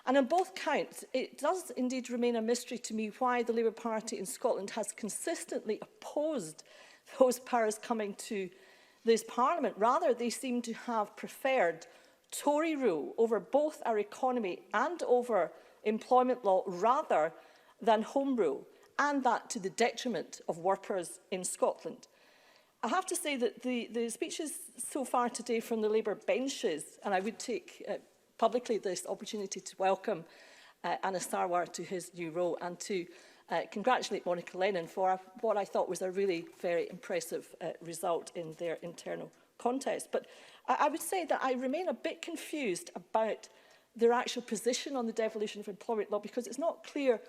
And on both counts, it does indeed remain a mystery to me why the Labour Party in Scotland has consistently opposed those powers coming to this Parliament. Rather, they seem to have preferred Tory rule over both our economy and over employment law rather than Home Rule, and that to the detriment of workers in Scotland. I have to say that the speeches so far today from the Labour benches, and I would take publicly this opportunity to welcome Anas Sarwar to his new role and to congratulate Monica Lennon for what I thought was a really very impressive result in their internal contest. But I would say that I remain a bit confused about their actual position on the devolution of employment law, because it's not clear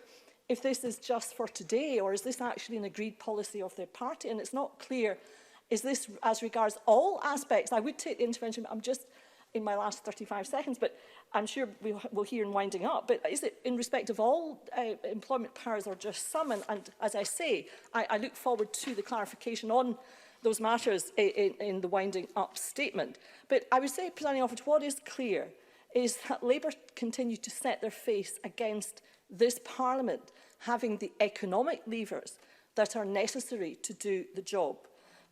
if this is just for today or is this actually an agreed policy of their party, and it's not clear is this as regards all aspects. I would take the intervention, but I'm just in my last 35 seconds, but I'm sure we'll hear in winding up. But is it in respect of all employment powers or just some? And as I say, I look forward to the clarification on those matters in the winding up statement. But I would say, Presiding Officer, what is clear is that Labour continue to set their face against this Parliament having the economic levers that are necessary to do the job.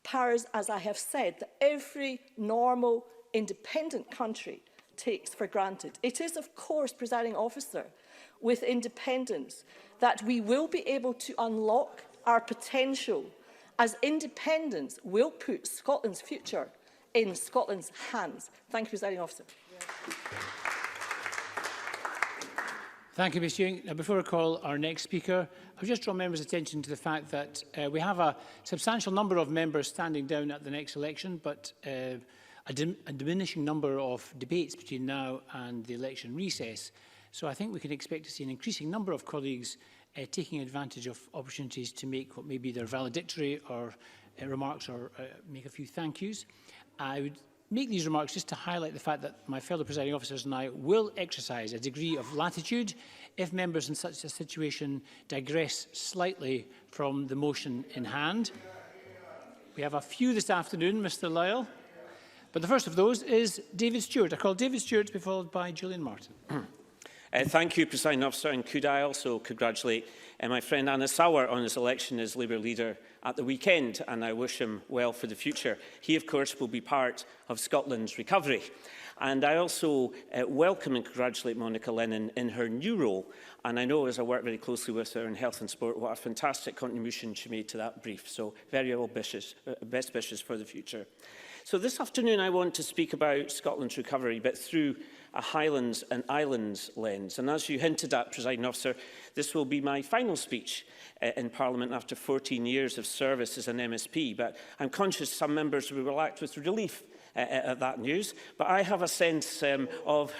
Powers, as I have said, that every normal, independent country takes for granted. It is, of course, Presiding Officer, with independence that we will be able to unlock our potential, as independence will put Scotland's future in Scotland's hands. Thank you, Presiding Officer. Thank you, Ms Ewing. Now, before I call our next speaker, I'll just draw members' attention to the fact that we have a substantial number of members standing down at the next election, but a diminishing number of debates between now and the election recess. So I think we can expect to see an increasing number of colleagues taking advantage of opportunities to make what may be their valedictory or remarks or make a few thank yous. I would make these remarks just to highlight the fact that my fellow presiding officers and I will exercise a degree of latitude if members in such a situation digress slightly from the motion in hand. We have a few this afternoon, Mr Lyle, but the first of those is David Stewart. I call David Stewart to be followed by Julian Martin. Thank you, Presiding Officer, and could I also congratulate my friend Anas Sarwar on his election as Labour leader at the weekend, and I wish him well for the future. He, of course, will be part of Scotland's recovery. And I also welcome and congratulate Monica Lennon in her new role. And I know, as I work very closely with her in health and sport, what a fantastic contribution she made to that brief. So very well best wishes for the future. So this afternoon I want to speak about Scotland's recovery, but through a Highlands and Islands lens. And as you hinted at, Presiding Officer, this will be my final speech in Parliament after 14 years of service as an MSP. But I'm conscious some members will act with relief at that news. But I have a sense of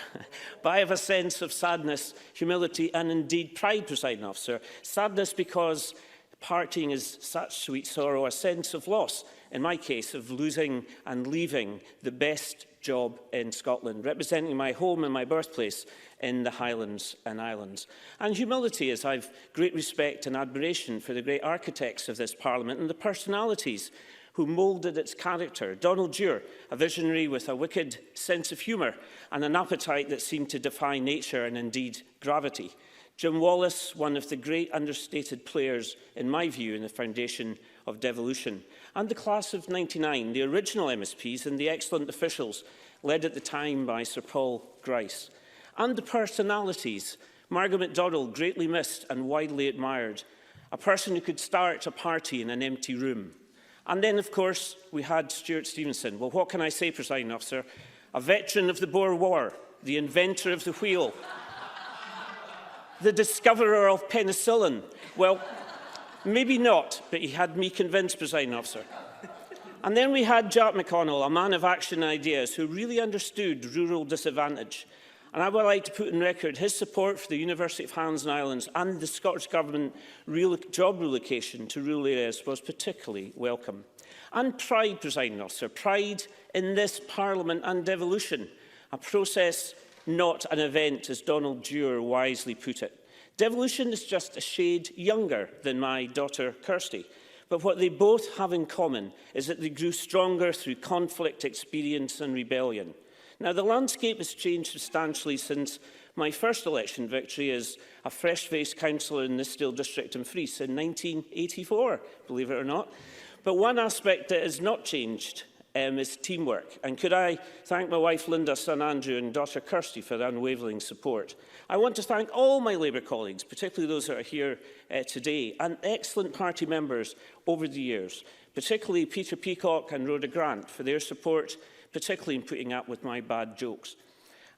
sadness, humility, and indeed pride, Presiding Officer. Sadness because parting is such sweet sorrow, a sense of loss, in my case, of losing and leaving the best job in Scotland, representing my home and my birthplace in the Highlands and Islands. And humility, as I've great respect and admiration for the great architects of this Parliament and the personalities who moulded its character. Donald Dewar, a visionary with a wicked sense of humour and an appetite that seemed to defy nature and indeed gravity. Jim Wallace, one of the great understated players, in my view, in the foundation of devolution. And the class of '99, the original MSPs and the excellent officials, led at the time by Sir Paul Grice. And the personalities, Margaret MacDonald, greatly missed and widely admired, a person who could start a party in an empty room. And then, of course, we had Stuart Stevenson. Well, what can I say, Presiding Officer? A veteran of the Boer War, the inventor of the wheel, the discoverer of penicillin. Well, maybe not, but he had me convinced, Presiding Officer. And then we had Jack McConnell, a man of action and ideas who really understood rural disadvantage. And I would like to put on record his support for the University of Highlands and Islands and the Scottish Government job relocation to rural areas was particularly welcome. And pride, Presiding Officer, pride in this Parliament and devolution, a process, not an event, as Donald Dewar wisely put it. Devolution is just a shade younger than my daughter Kirsty, but what they both have in common is that they grew stronger through conflict, experience and rebellion. Now, the landscape has changed substantially since my first election victory as a fresh-faced councillor in Nithsdale district in Fries in 1984, believe it or not. But one aspect that has not changed is teamwork. And could I thank my wife Linda, son Andrew and daughter Kirsty for their unwavering support. I want to thank all my Labour colleagues, particularly those that are here today, and excellent party members over the years, particularly Peter Peacock and Rhoda Grant for their support, particularly in putting up with my bad jokes.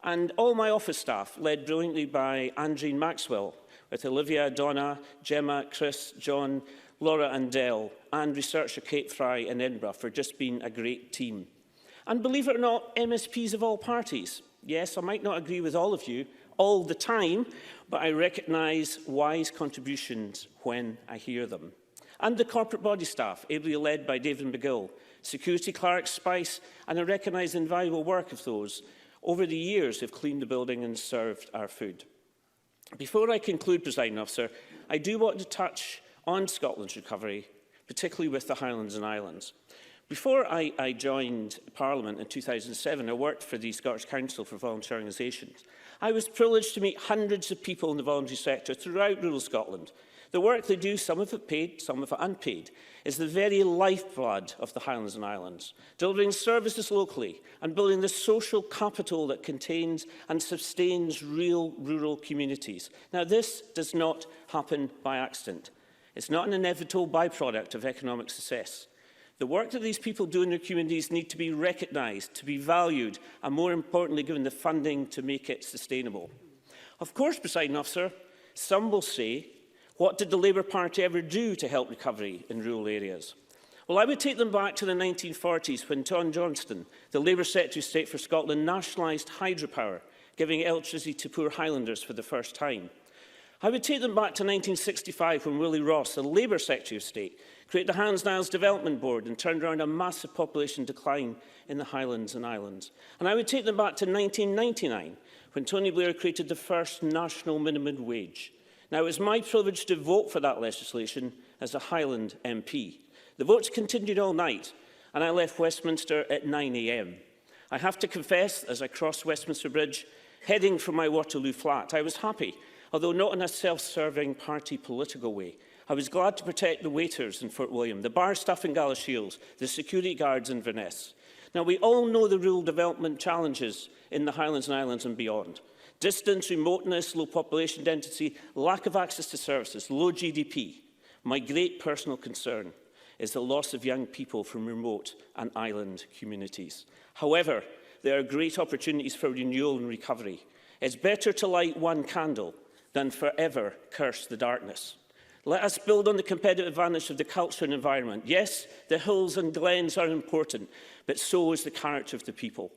And all my office staff, led brilliantly by Andreen Maxwell, with Olivia, Donna, Gemma, Chris, John, Laura and Dell, and researcher Kate Fry in Edinburgh for just being a great team. And believe it or not, MSPs of all parties. Yes, I might not agree with all of you all the time, but I recognise wise contributions when I hear them. And the corporate body staff, ably led by David McGill, security clerks, Spice, and I recognise the invaluable work of those over the years who have cleaned the building and served our food. Before I conclude, Presiding Officer, I do want to touch on Scotland's recovery, particularly with the Highlands and Islands. Before I joined Parliament in 2007, I worked for the Scottish Council for Voluntary Organisations. I was privileged to meet hundreds of people in the voluntary sector throughout rural Scotland. The work they do, some of it paid, some of it unpaid, is the very lifeblood of the Highlands and Islands, delivering services locally and building the social capital that contains and sustains real rural communities. Now, this does not happen by accident. It's not an inevitable byproduct of economic success. The work that these people do in their communities need to be recognised, to be valued, and more importantly, given the funding to make it sustainable. Of course, Presiding Officer, some will say, what did the Labour Party ever do to help recovery in rural areas? Well, I would take them back to the 1940s when John Johnston, the Labour Secretary of State for Scotland, nationalised hydropower, giving electricity to poor Highlanders for the first time. I would take them back to 1965 when Willie Ross, the Labour Secretary of State, created the Highlands and Isles Development Board and turned around a massive population decline in the Highlands and Islands. And I would take them back to 1999 when Tony Blair created the first national minimum wage. Now, it was my privilege to vote for that legislation as a Highland MP. The votes continued all night, and I left Westminster at 9 a.m. I have to confess, as I crossed Westminster Bridge, heading for my Waterloo flat, I was happy, although not in a self-serving party political way. I was glad to protect the waiters in Fort William, the bar staff in Galashiels, the security guards in Inverness. Now, we all know the rural development challenges in the Highlands and Islands and beyond. Distance, remoteness, low population density, lack of access to services, low GDP. My great personal concern is the loss of young people from remote and island communities. However, there are great opportunities for renewal and recovery. It's better to light one candle than forever curse the darkness. Let us build on the competitive advantage of the culture and environment. Yes, the hills and glens are important, but so is the character of the people.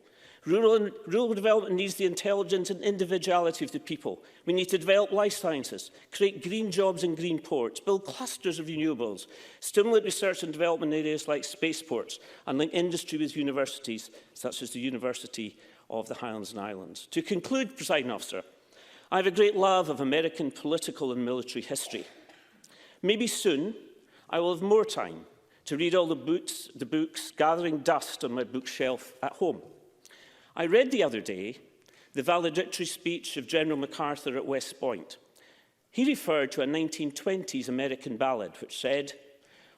Rural development needs the intelligence and individuality of the people. We need to develop life sciences, create green jobs and green ports, build clusters of renewables, stimulate research and development in areas like spaceports, and link industry with universities, such as the University of the Highlands and Islands. To conclude, Presiding Officer, I have a great love of American political and military history. Maybe soon I will have more time to read all the books gathering dust on my bookshelf at home. I read the other day the valedictory speech of General MacArthur at West Point. He referred to a 1920s American ballad which said,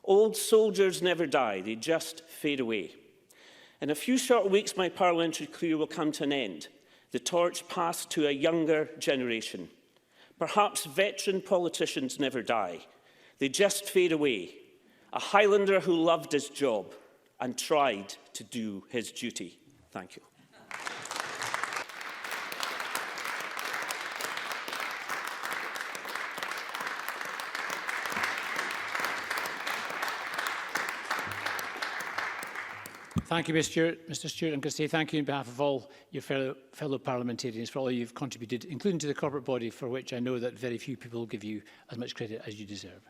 "Old soldiers never die, they just fade away." In a few short weeks, my parliamentary career will come to an end, the torch passed to a younger generation. Perhaps veteran politicians never die. They just fade away. A Highlander who loved his job and tried to do his duty. Thank you. Thank you, Mr Stewart. I'm going to say thank you on behalf of all your fellow parliamentarians for all you've contributed, including to the corporate body, for which I know that very few people will give you as much credit as you deserve.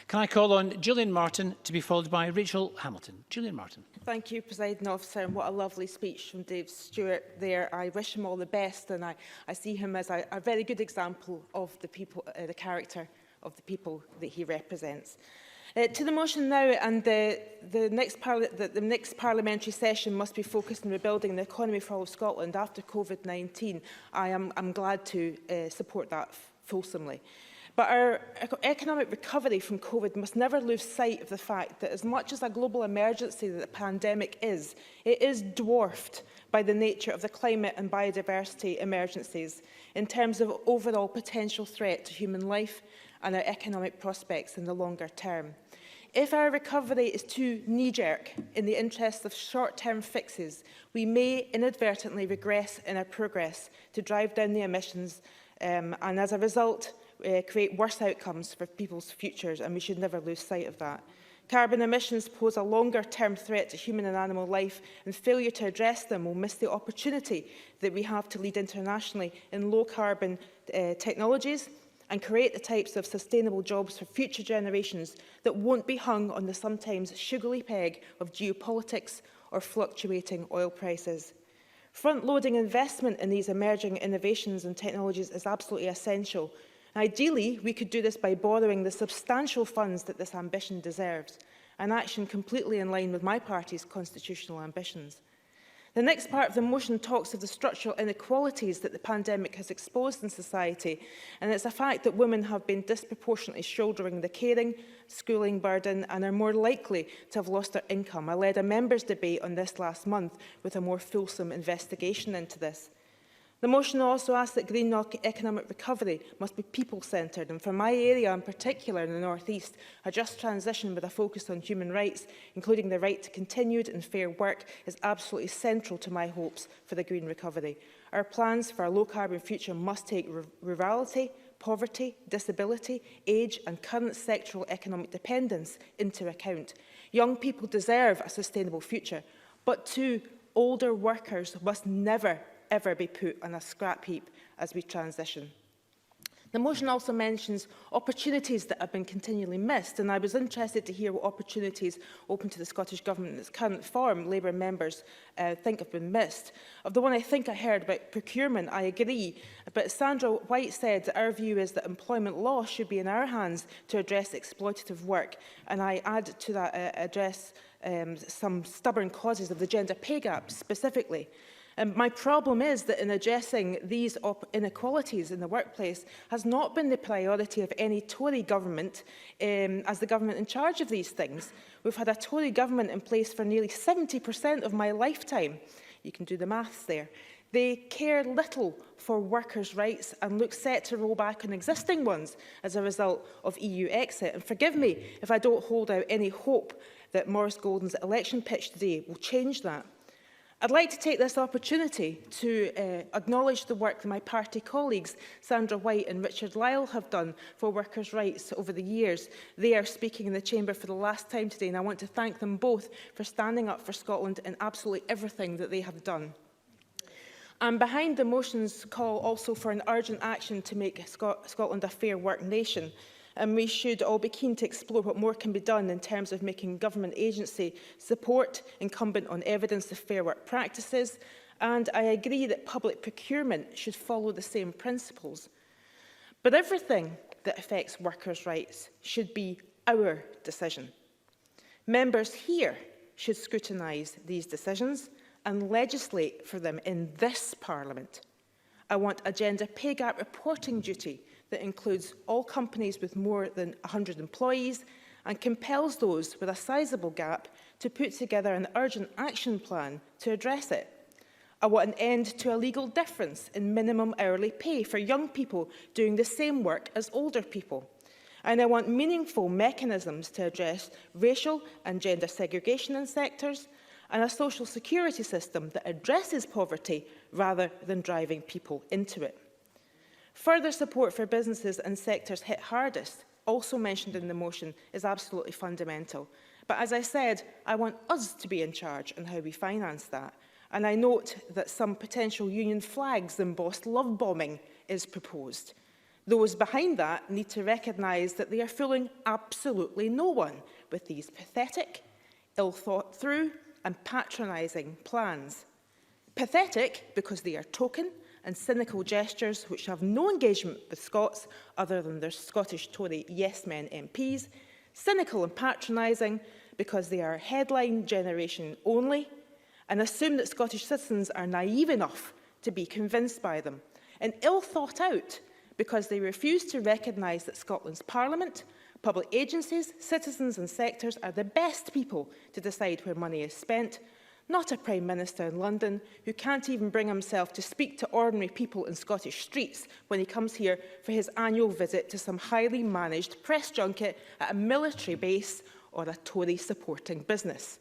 Can I call on Gillian Martin to be followed by Rachel Hamilton? Gillian Martin. Thank you, Presiding Officer, and what a lovely speech from Dave Stewart there. I wish him all the best, and I see him as a very good example of the people, the character of the people that he represents. To the motion now, and the next parliamentary session must be focused on rebuilding the economy for all of Scotland after COVID-19. I'm glad to support that fulsomely. But our economic recovery from COVID must never lose sight of the fact that as much as a global emergency that the pandemic is, it is dwarfed by the nature of the climate and biodiversity emergencies in terms of overall potential threat to human life and our economic prospects in the longer term. If our recovery is too knee-jerk in the interests of short-term fixes, we may inadvertently regress in our progress to drive down the emissions and as a result create worse outcomes for people's futures, and we should never lose sight of that. Carbon emissions pose a longer-term threat to human and animal life, and failure to address them will miss the opportunity that we have to lead internationally in low-carbon technologies and create the types of sustainable jobs for future generations that won't be hung on the sometimes sugary peg of geopolitics or fluctuating oil prices. Front-loading investment in these emerging innovations and technologies is absolutely essential. Ideally, we could do this by borrowing the substantial funds that this ambition deserves, an action completely in line with my party's constitutional ambitions. The next part of the motion talks of the structural inequalities that the pandemic has exposed in society, and it's a fact that women have been disproportionately shouldering the caring, schooling burden and are more likely to have lost their income. I led a members' debate on this last month with a more fulsome investigation into this. The motion also asks that green economic recovery must be people-centred, and for my area in particular in the North East, a just transition with a focus on human rights, including the right to continued and fair work, is absolutely central to my hopes for the green recovery. Our plans for a low-carbon future must take rurality, poverty, disability, age and current sectoral economic dependence into account. Young people deserve a sustainable future, but too, older workers must never ever be put on a scrap heap as we transition. The motion also mentions opportunities that have been continually missed, and I was interested to hear what opportunities open to the Scottish Government in its current form Labour members think have been missed. Of the one I think I heard about procurement, I agree, but Sandra White said that our view is that employment law should be in our hands to address exploitative work, and I add to that address some stubborn causes of the gender pay gap specifically. My problem is that in addressing these inequalities in the workplace has not been the priority of any Tory government as the government in charge of these things. We've had a Tory government in place for nearly 70% of my lifetime. You can do the maths there. They care little for workers' rights and look set to roll back on existing ones as a result of EU exit. And forgive me if I don't hold out any hope that Maurice Golden's election pitch today will change that. I'd like to take this opportunity to acknowledge the work that my party colleagues Sandra White and Richard Lyle have done for workers' rights over the years. They are speaking in the Chamber for the last time today, and I want to thank them both for standing up for Scotland in absolutely everything that they have done. I'm behind the motion's call also for an urgent action to make Scotland a fair work nation. And we should all be keen to explore what more can be done in terms of making government agency support incumbent on evidence of fair work practices, and I agree that public procurement should follow the same principles. But everything that affects workers' rights should be our decision. Members here should scrutinise these decisions and legislate for them in this Parliament. I want a gender pay gap reporting duty that includes all companies with more than 100 employees and compels those with a sizeable gap to put together an urgent action plan to address it. I want an end to a legal difference in minimum hourly pay for young people doing the same work as older people. And I want meaningful mechanisms to address racial and gender segregation in sectors, and a social security system that addresses poverty rather than driving people into it. Further support for businesses and sectors hit hardest, also mentioned in the motion, is absolutely fundamental. But as I said, I want us to be in charge on how we finance that. And I note that some potential union flags embossed love bombing is proposed. Those behind that need to recognise that they are fooling absolutely no one with these pathetic, ill-thought-through and patronising plans. Pathetic because they are token and cynical gestures which have no engagement with Scots other than their Scottish Tory yes-men MPs. Cynical and patronising because they are headline generation only and assume that Scottish citizens are naive enough to be convinced by them. And ill thought out because they refuse to recognise that Scotland's Parliament, public agencies, citizens and sectors are the best people to decide where money is spent, not a Prime Minister in London who can't even bring himself to speak to ordinary people in Scottish streets when he comes here for his annual visit to some highly managed press junket at a military base or a Tory supporting business.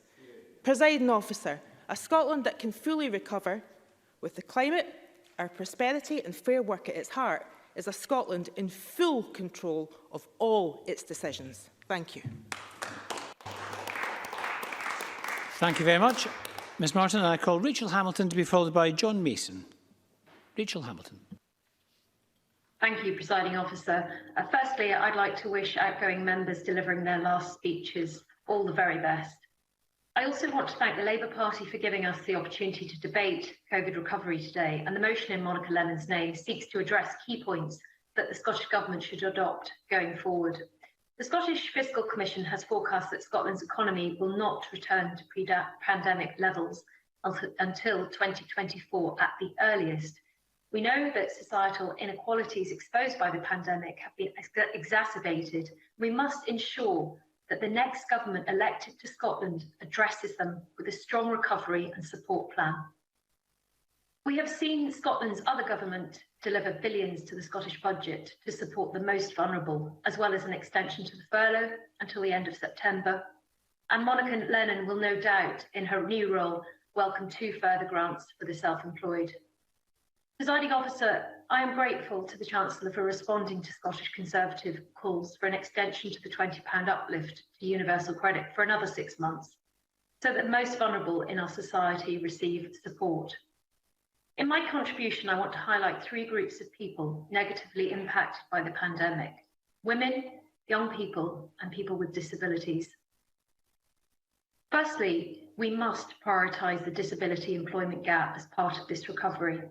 Presiding Officer, a Scotland that can fully recover with the climate, our prosperity and fair work at its heart is a Scotland in full control of all its decisions. Thank you. Thank you very much. Ms Martin, and I call Rachel Hamilton to be followed by John Mason. Rachel Hamilton. Thank you, Presiding Officer. Firstly, I'd like to wish outgoing members delivering their last speeches all the very best. I also want to thank the Labour Party for giving us the opportunity to debate COVID recovery today, and the motion in Monica Lennon's name seeks to address key points that the Scottish Government should adopt going forward. The Scottish Fiscal Commission has forecast that Scotland's economy will not return to pre-pandemic levels until 2024 at the earliest. We know that societal inequalities exposed by the pandemic have been exacerbated. We must ensure that the next government elected to Scotland addresses them with a strong recovery and support plan. We have seen Scotland's other government deliver billions to the Scottish budget to support the most vulnerable, as well as an extension to the furlough until the end of September. And Monica Lennon will no doubt, in her new role, welcome 2 further grants for the self-employed. Presiding Officer, I am grateful to the Chancellor for responding to Scottish Conservative calls for an extension to the £20 uplift to universal credit for another 6 months, so that the most vulnerable in our society receive support. In my contribution, I want to highlight 3 groups of people negatively impacted by the pandemic: women, young people, and people with disabilities. Firstly, we must prioritise the disability employment gap as part of this recovery.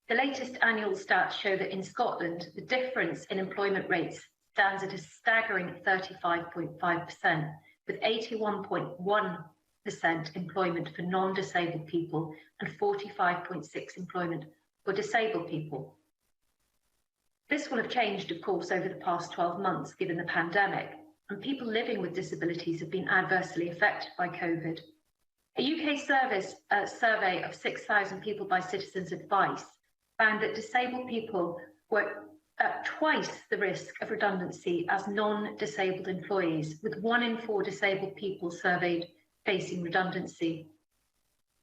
The latest annual stats show that in Scotland, the difference in employment rates stands at a staggering 35.5%, with 81.1% employment for non-disabled people and 45.6% employment for disabled people. This will have changed, of course, over the past 12 months, given the pandemic, and people living with disabilities have been adversely affected by COVID. A UK survey of 6,000 people by Citizens Advice found that disabled people were at twice the risk of redundancy as non-disabled employees, with 1 in 4 disabled people surveyed facing redundancy.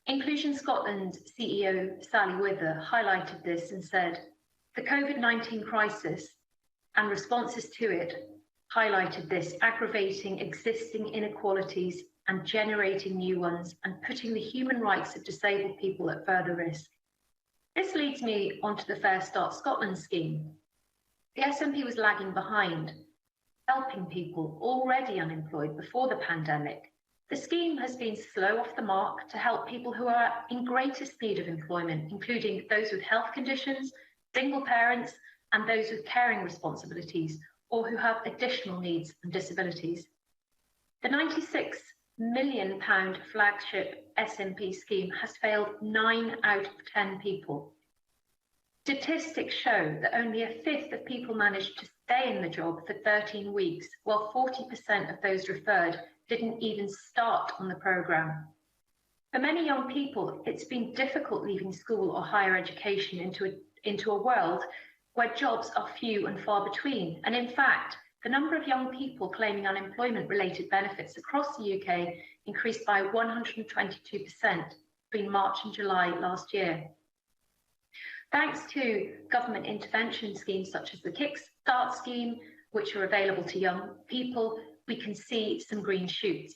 Inclusion Scotland CEO Sally Wither highlighted this and said, "The COVID-19 crisis and responses to it highlighted this, aggravating existing inequalities and generating new ones and putting the human rights of disabled people at further risk." This leads me onto the Fair Start Scotland scheme. The SNP was lagging behind, helping people already unemployed before the pandemic. The scheme has been slow off the mark to help people who are in greatest need of employment, including those with health conditions, single parents, and those with caring responsibilities, or who have additional needs and disabilities. The £96 million flagship SNP scheme has failed 9 out of 10 people. Statistics show that only a fifth of people managed to stay in the job for 13 weeks, while 40% of those referred didn't even start on the programme. For many young people, it's been difficult leaving school or higher education into a world where jobs are few and far between. And in fact, the number of young people claiming unemployment-related benefits across the UK increased by 122% between March and July last year. Thanks to government intervention schemes such as the Kickstart scheme, which are available to young people, we can see some green shoots.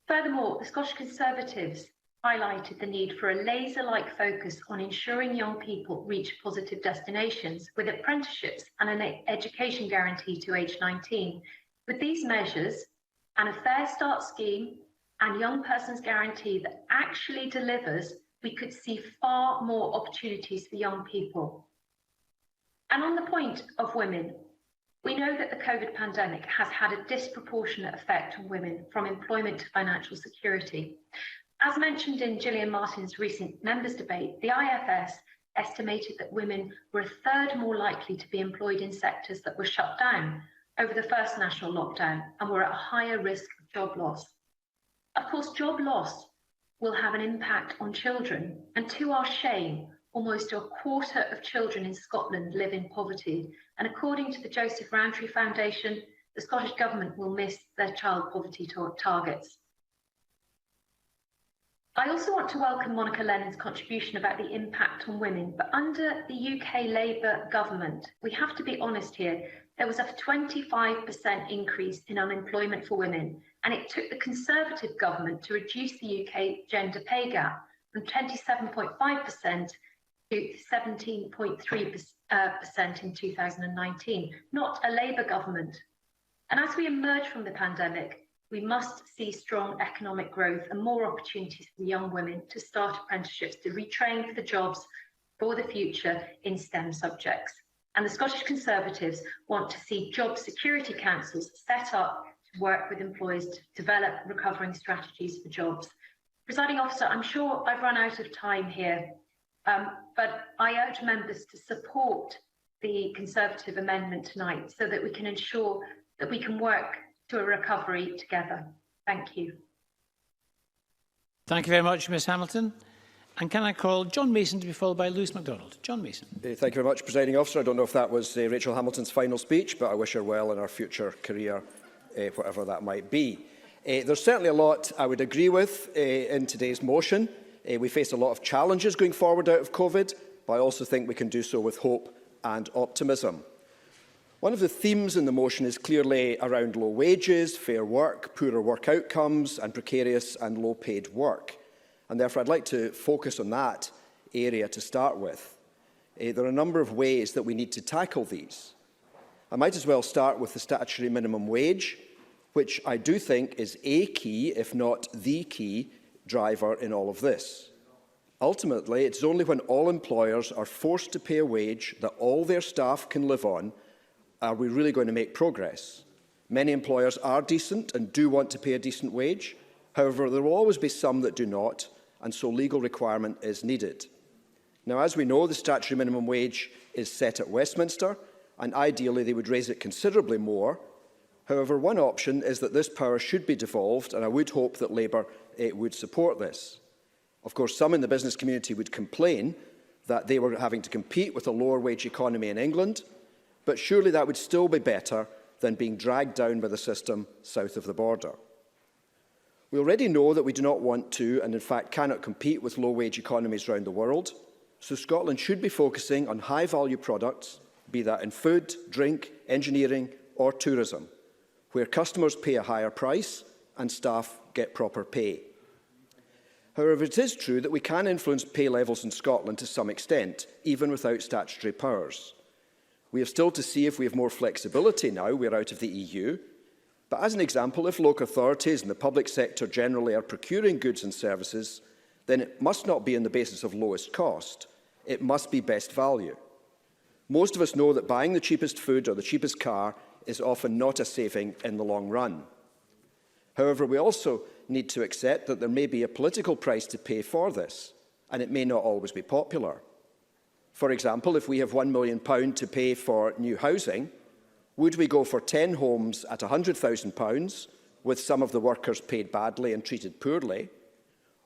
Furthermore, the Scottish Conservatives highlighted the need for a laser-like focus on ensuring young people reach positive destinations with apprenticeships and an education guarantee to age 19. With these measures and a Fair Start scheme and Young Persons Guarantee that actually delivers, we could see far more opportunities for young people. And on the point of women, we know that the COVID pandemic has had a disproportionate effect on women, from employment to financial security. As mentioned in Gillian Martin's recent members' debate, the IFS estimated that women were a third more likely to be employed in sectors that were shut down over the first national lockdown and were at a higher risk of job loss. Of course, job loss will have an impact on children, and to our shame, almost a quarter of children in Scotland live in poverty, and according to the Joseph Rowntree Foundation, the Scottish Government will miss their child poverty targets. I also want to welcome Monica Lennon's contribution about the impact on women, but under the UK Labour government, we have to be honest here, there was a 25% increase in unemployment for women, and it took the Conservative government to reduce the UK gender pay gap from 27.5% to 17.3% in 2019, not a Labour government. And as we emerge from the pandemic, we must see strong economic growth and more opportunities for young women to start apprenticeships, to retrain for the jobs for the future in STEM subjects. And the Scottish Conservatives want to see job security councils set up to work with employers to develop recovering strategies for jobs. Presiding Officer, I'm sure I've run out of time here, but I urge members to support the Conservative amendment tonight so that we can ensure that we can work to a recovery together. Thank you. Thank you very much, Ms Hamilton. And can I call John Mason to be followed by Lewis MacDonald? John Mason. Thank you very much, Presiding Officer. I don't know if that was Rachel Hamilton's final speech, but I wish her well in her future career, whatever that might be. There's certainly a lot I would agree with in today's motion. We face a lot of challenges going forward out of COVID, but I also think we can do so with hope and optimism. One of the themes in the motion is clearly around low wages, fair work, poorer work outcomes, and precarious and low-paid work. And therefore, I'd like to focus on that area to start with. There are a number of ways that we need to tackle these. I might as well start with the statutory minimum wage, which I do think is a key, if not the key, driver in all of this. Ultimately, it's only when all employers are forced to pay a wage that all their staff can live on are we really going to make progress. Many employers are decent and do want to pay a decent wage. However, there will always be some that do not, and so legal requirement is needed. Now, as we know, the statutory minimum wage is set at Westminster, and ideally they would raise it considerably more. However, one option is that this power should be devolved, and I would hope that Labour would support this. Of course, some in the business community would complain that they were having to compete with a lower wage economy in England, but surely that would still be better than being dragged down by the system south of the border. We already know that we do not want to, and in fact cannot compete with low-wage economies around the world, so Scotland should be focusing on high-value products, be that in food, drink, engineering or tourism, where customers pay a higher price and staff get proper pay. However, it is true that we can influence pay levels in Scotland to some extent, even without statutory powers. We have still to see if we have more flexibility now we're out of the EU. But as an example, if local authorities and the public sector generally are procuring goods and services, then it must not be on the basis of lowest cost. It must be best value. Most of us know that buying the cheapest food or the cheapest car is often not a saving in the long run. However, we also need to accept that there may be a political price to pay for this, and it may not always be popular. For example, if we have £1 million to pay for new housing, would we go for 10 homes at £100,000 with some of the workers paid badly and treated poorly?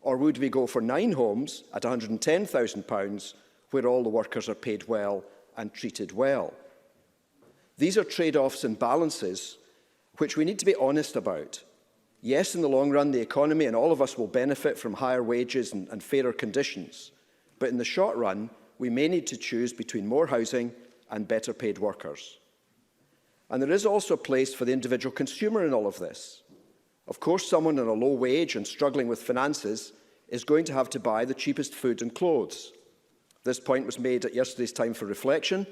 Or would we go for 9 homes at £110,000 where all the workers are paid well and treated well? These are trade-offs and balances which we need to be honest about. Yes, in the long run, the economy and all of us will benefit from higher wages and fairer conditions. But in the short run, we may need to choose between more housing and better paid workers. And there is also a place for the individual consumer in all of this. Of course, someone on a low wage and struggling with finances is going to have to buy the cheapest food and clothes. This point was made at yesterday's Time for Reflection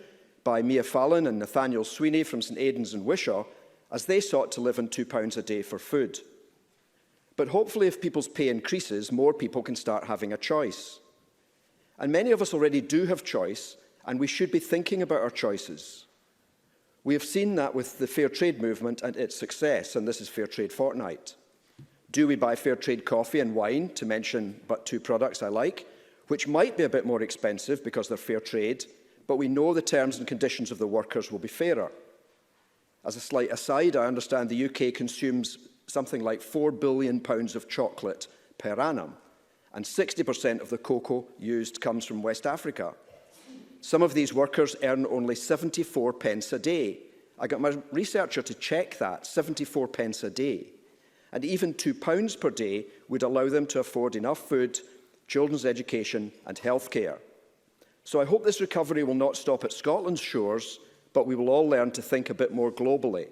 by Mia Fallon and Nathaniel Sweeney from St Aidan's in Wishaw, as they sought to live on £2 a day for food. But hopefully, if people's pay increases, more people can start having a choice. And many of us already do have choice, and we should be thinking about our choices. We have seen that with the Fair Trade movement and its success, and this is Fair Trade Fortnight. Do we buy fair trade coffee and wine, to mention but two products I like, which might be a bit more expensive because they're fair trade, but we know the terms and conditions of the workers will be fairer. As a slight aside, I understand the UK consumes something like £4 billion of chocolate per annum, and 60% of the cocoa used comes from West Africa. Some of these workers earn only 74 pence a day. I got my researcher to check that, 74 pence a day. And even £2 per day would allow them to afford enough food, children's education and healthcare. So I hope this recovery will not stop at Scotland's shores, but we will all learn to think a bit more globally.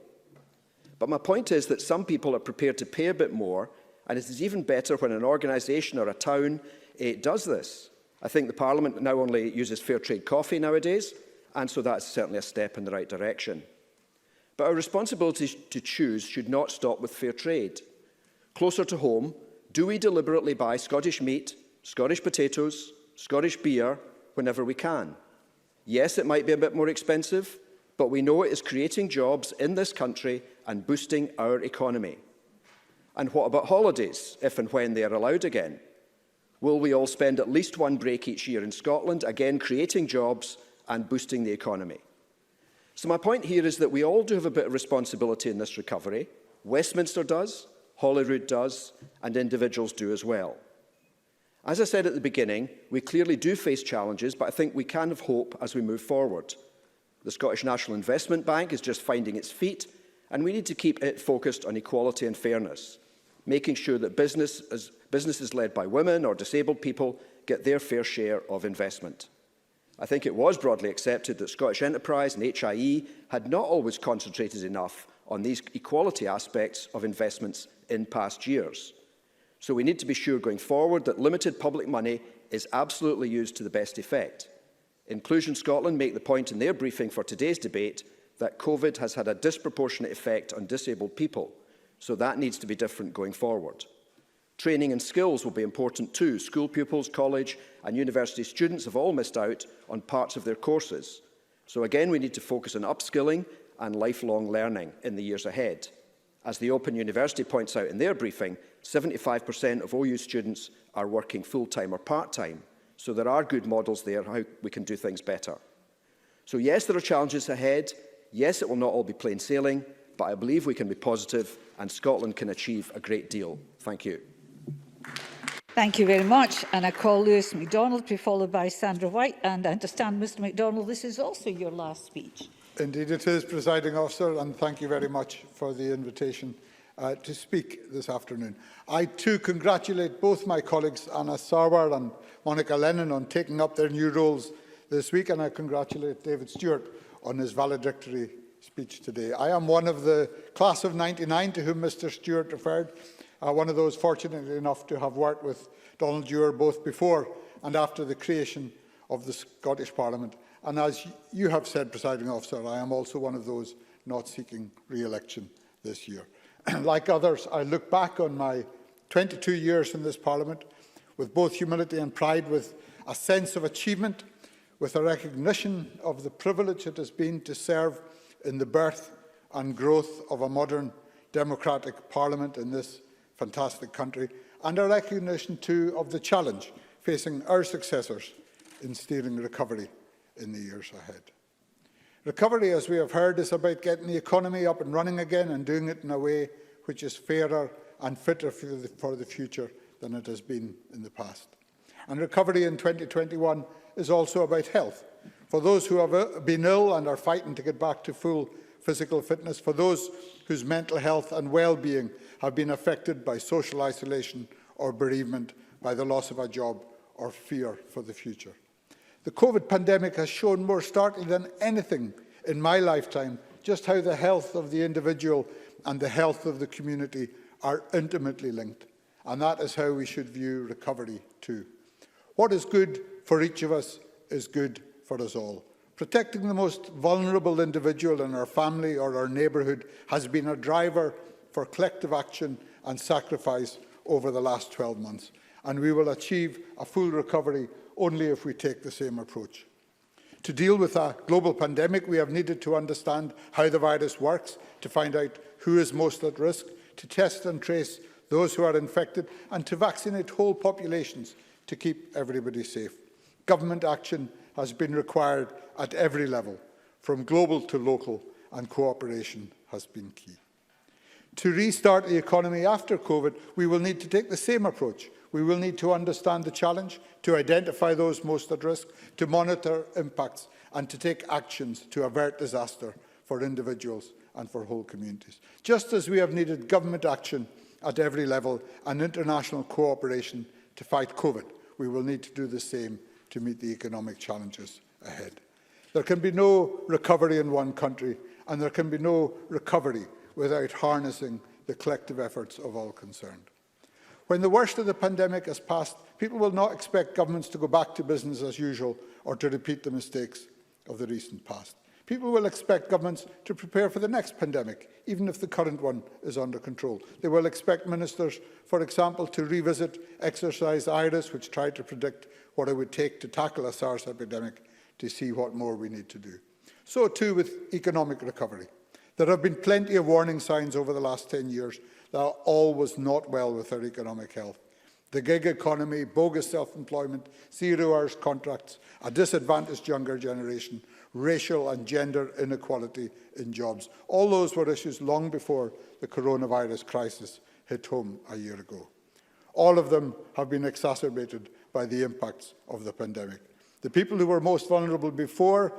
But my point is that some people are prepared to pay a bit more, and it is even better when an organisation or a town does this. I think the Parliament now only uses fair trade coffee nowadays, and so that's certainly a step in the right direction. But our responsibility to choose should not stop with fair trade. Closer to home, do we deliberately buy Scottish meat, Scottish potatoes, Scottish beer whenever we can? Yes, it might be a bit more expensive, but we know it is creating jobs in this country and boosting our economy. And what about holidays, if and when they are allowed again? Will we all spend at least one break each year in Scotland, again creating jobs and boosting the economy? So my point here is that we all do have a bit of responsibility in this recovery. Westminster does, Holyrood does, and individuals do as well. As I said at the beginning, we clearly do face challenges, but I think we can have hope as we move forward. The Scottish National Investment Bank is just finding its feet, and we need to keep it focused on equality and fairness, making sure that businesses led by women or disabled people get their fair share of investment. I think it was broadly accepted that Scottish Enterprise and HIE had not always concentrated enough on these equality aspects of investments in past years. So we need to be sure going forward that limited public money is absolutely used to the best effect. Inclusion Scotland make the point in their briefing for today's debate that COVID has had a disproportionate effect on disabled people, so that needs to be different going forward. Training and skills will be important too. School pupils, college and university students have all missed out on parts of their courses. So again, we need to focus on upskilling and lifelong learning in the years ahead. As the Open University points out in their briefing, 75% of OU students are working full-time or part-time. So there are good models there how we can do things better. So yes, there are challenges ahead. Yes, it will not all be plain sailing, but I believe we can be positive and Scotland can achieve a great deal. Thank you. Thank you very much. And I call Lewis MacDonald to be followed by Sandra White. And I understand, Mr MacDonald, this is also your last speech. Indeed it is, Presiding Officer, and thank you very much for the invitation to speak this afternoon. I too congratulate both my colleagues Anna Sarwar and Monica Lennon on taking up their new roles this week, and I congratulate David Stewart on his valedictory speech today. I am one of the class of '99 to whom Mr Stewart referred, one of those fortunate enough to have worked with Donald Dewar both before and after the creation of the Scottish Parliament. And as you have said, Presiding Officer, I am also one of those not seeking re-election this year. Like others, I look back on my 22 years in this Parliament with both humility and pride, with a sense of achievement, with a recognition of the privilege it has been to serve in the birth and growth of a modern democratic Parliament in this fantastic country, and a recognition too of the challenge facing our successors in steering recovery in the years ahead. Recovery, as we have heard, is about getting the economy up and running again and doing it in a way which is fairer and fitter for the future than it has been in the past. And recovery in 2021 is also about health, for those who have been ill and are fighting to get back to full physical fitness, for those whose mental health and well-being have been affected by social isolation or bereavement, by the loss of a job or fear for the future. The COVID pandemic has shown more starkly than anything in my lifetime just how the health of the individual and the health of the community are intimately linked. And that is how we should view recovery too. What is good for each of us is good for us all. Protecting the most vulnerable individual in our family or our neighbourhood has been a driver for collective action and sacrifice over the last 12 months. And we will achieve a full recovery only if we take the same approach. To deal with a global pandemic, we have needed to understand how the virus works, to find out who is most at risk, to test and trace those who are infected, and to vaccinate whole populations to keep everybody safe. Government action has been required at every level, from global to local, and cooperation has been key. To restart the economy after COVID, we will need to take the same approach. We will need to understand the challenge, to identify those most at risk, to monitor impacts, and to take actions to avert disaster for individuals and for whole communities. Just as we have needed government action at every level and international cooperation to fight COVID, we will need to do the same to meet the economic challenges ahead. There can be no recovery in one country, and there can be no recovery without harnessing the collective efforts of all concerned. When the worst of the pandemic has passed, people will not expect governments to go back to business as usual or to repeat the mistakes of the recent past. People will expect governments to prepare for the next pandemic, even if the current one is under control. They will expect ministers, for example, to revisit Exercise IRIS, which tried to predict what it would take to tackle a SARS epidemic, to see what more we need to do. So too with economic recovery. There have been plenty of warning signs over the last 10 years that all was not well with our economic health. The gig economy, bogus self-employment, zero-hours contracts, a disadvantaged younger generation, racial and gender inequality in jobs. All those were issues long before the coronavirus crisis hit home a year ago. All of them have been exacerbated by the impacts of the pandemic. The people who were most vulnerable before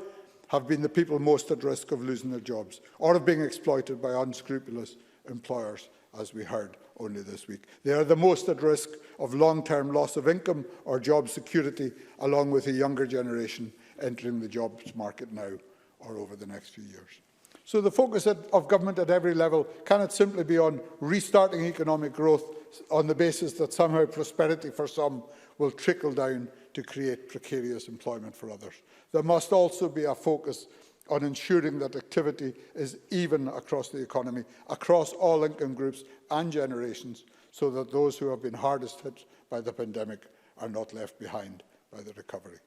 have been the people most at risk of losing their jobs or of being exploited by unscrupulous employers, as we heard only this week. They are the most at risk of long-term loss of income or job security, along with a younger generation entering the jobs market now or over the next few years. So the focus of government at every level cannot simply be on restarting economic growth on the basis that somehow prosperity for some will trickle down to create precarious employment for others. There must also be a focus on ensuring that activity is even across the economy, across all income groups and generations, so that those who have been hardest hit by the pandemic are not left behind by the recovery.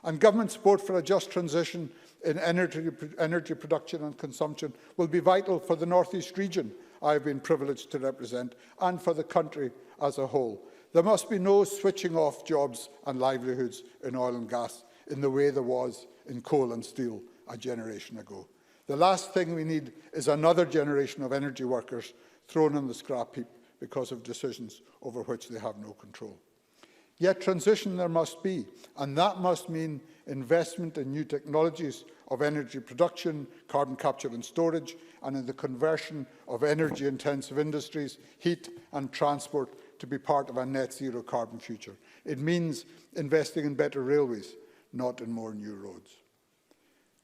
And government support for a just transition in energy production and consumption will be vital for the North East region I have been privileged to represent, and for the country as a whole. There must be no switching off jobs and livelihoods in oil and gas in the way there was in coal and steel a generation ago. The last thing we need is another generation of energy workers thrown in the scrap heap because of decisions over which they have no control. Yet transition there must be, and that must mean investment in new technologies of energy production, carbon capture and storage, and in the conversion of energy-intensive industries, heat and transport to be part of a net zero carbon future. It means investing in better railways, not in more new roads.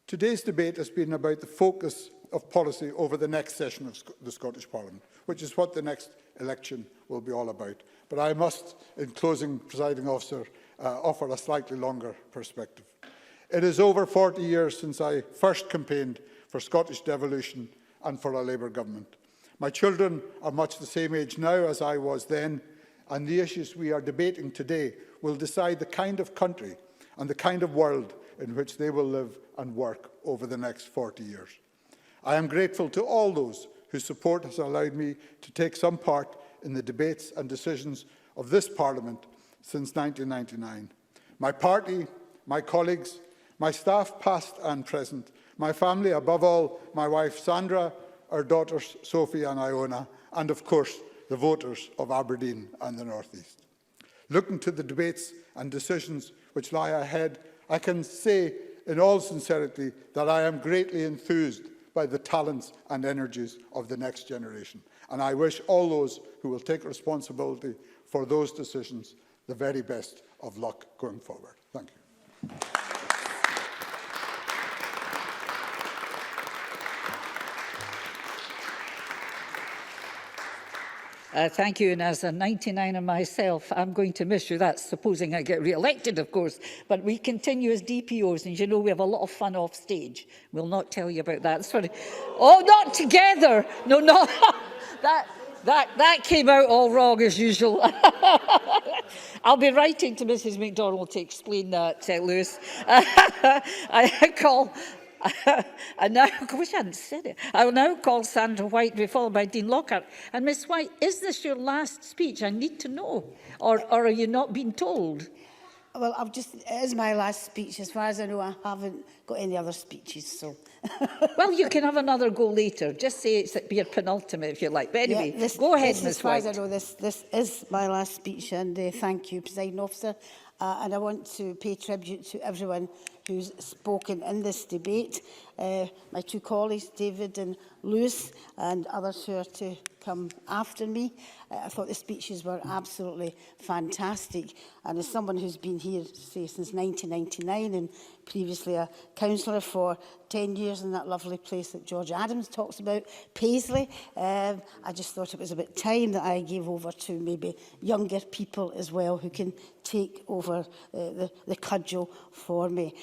Today's debate has been about the focus of policy over the next session of the Scottish Parliament, which is what the next election will be all about. But I must, in closing, Presiding Officer, offer a slightly longer perspective. It is over 40 years since I first campaigned for Scottish devolution and for a Labour government. My children are much the same age now as I was then, and the issues we are debating today will decide the kind of country and the kind of world in which they will live and work over the next 40 years. I am grateful to all those whose support has allowed me to take some part in the debates and decisions of this Parliament since 1999. My party, my colleagues, my staff past and present, my family, above all, my wife Sandra, our daughters Sophie and Iona, and of course the voters of Aberdeen and the North East. Looking to the debates and decisions which lie ahead, I can say in all sincerity that I am greatly enthused by the talents and energies of the next generation. And I wish all those who will take responsibility for those decisions the very best of luck going forward. Thank you. Thank you, and as a 99er myself, I'm going to miss you. That's supposing I get re-elected, of course. But we continue as DPOs, and you know we have a lot of fun off stage. We'll not tell you about that. Sorry. Oh, not together. No, no. That came out all wrong as usual. I'll be writing to Mrs MacDonald to explain that, Lewis. I call... I wish I hadn't said it. I will now call Sandra White, to be followed by Dean Lockhart. And Miss White, is this your last speech? I need to know. Or are you not being told? Well, it is my last speech. As far as I know, I haven't got any other speeches, so... Well, you can have another go later. Just say it's your penultimate, if you like. But anyway, yeah, go ahead, Miss Miss White. As far as I know, this is my last speech, and thank you, Presiding Officer. And I want to pay tribute to everyone who's spoken in this debate. My two colleagues, David and Lewis, and others who are to come after me. I thought the speeches were absolutely fantastic. And as someone who's been here, say, since 1999 and previously a councillor for 10 years in that lovely place that George Adams talks about, Paisley, I just thought it was about time that I gave over to maybe younger people as well who can take over the cudgel for me.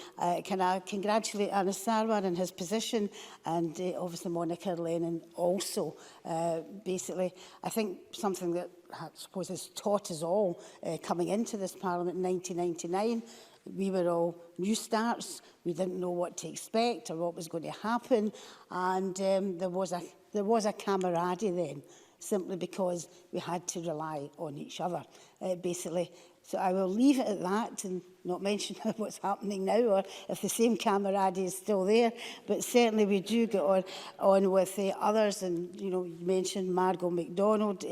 Can I congratulate Anas Sarwar in his position, and obviously Monica Lennon also. Basically, I think something that I suppose has taught us all coming into this Parliament in 1999, we were all new starts. We didn't know what to expect or what was going to happen, and there was a camaraderie then, simply because we had to rely on each other, basically. So I will leave it at that and not mention what's happening now, or if the same camaraderie is still there. But certainly we do get on with others. And, you know, you mentioned Margot MacDonald,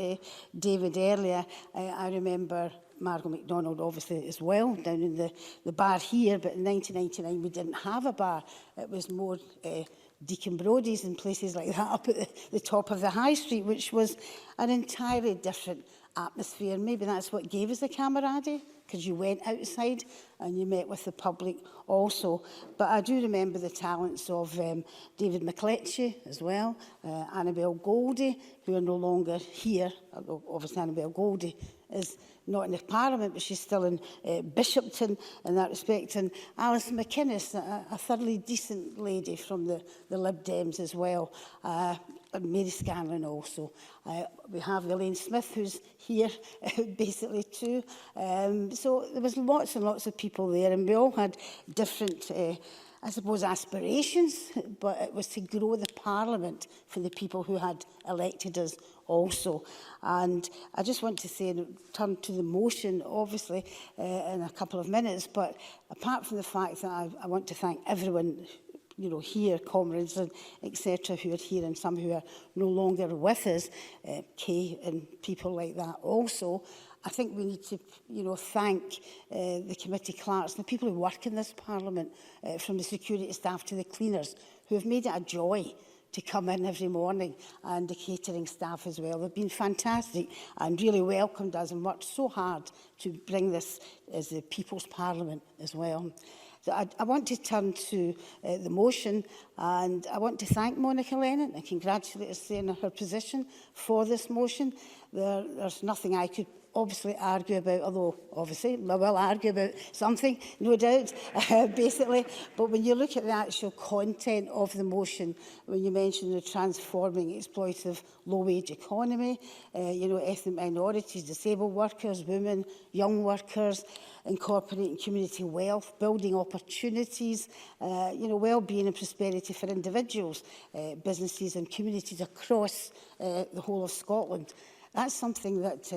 David earlier. I remember Margot MacDonald, obviously, as well, down in the bar here. But in 1999, we didn't have a bar. It was more Deacon Brodie's and places like that up at the top of the high street, which was an entirely different atmosphere. Maybe that's what gave us the camaraderie, because you went outside and you met with the public also. But I do remember the talents of David McLetchie as well, Annabel Goldie, who are no longer here. Obviously, Annabel Goldie is not in the Parliament, but she's still in Bishopton in that respect. And Alison McInnes, a thoroughly decent lady from the Lib Dems as well. And Mary Scanlon also. We have Elaine Smith, who's here basically too. So there was lots and lots of people there, and we all had different, I suppose, aspirations, but it was to grow the Parliament for the people who had elected us also. And I just want to say, and turn to the motion, obviously, in a couple of minutes, but apart from the fact that I want to thank everyone, you know, here, comrades and etc., who are here, and some who are no longer with us, Kay and people like that also. I think we need to, you know, thank the committee clerks, the people who work in this Parliament, from the security staff to the cleaners, who have made it a joy to come in every morning, and the catering staff as well. They've been fantastic and really welcomed us and worked so hard to bring this as the People's Parliament as well. So I want to turn to the motion, and I want to thank Monica Lennon and congratulate her in her position for this motion. There's nothing I could obviously argue about, although obviously I will argue about something, no doubt, basically. But when you look at the actual content of the motion, when you mention the transforming exploitative low-wage economy, you know, ethnic minorities, disabled workers, women, young workers, incorporating community wealth, building opportunities, you know, well-being and prosperity for individuals, businesses and communities across the whole of Scotland. That's something that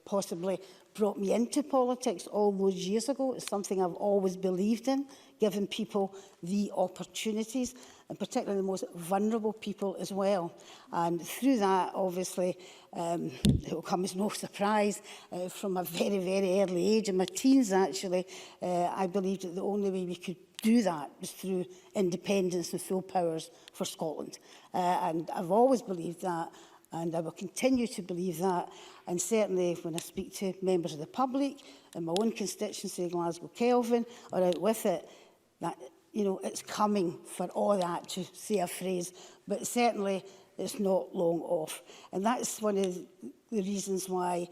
possibly brought me into politics all those years ago. It's something I've always believed in, giving people the opportunities, and particularly the most vulnerable people as well. And through that, obviously, it will come as no surprise, from a very, very early age, in my teens actually, I believed that the only way we could do that was through independence and full powers for Scotland. And I've always believed that, and I will continue to believe that. And certainly when I speak to members of the public in my own constituency, Glasgow Kelvin, or out with it, that, you know, it's coming for all that, to say a phrase, but certainly it's not long off. And that's one of the reasons why,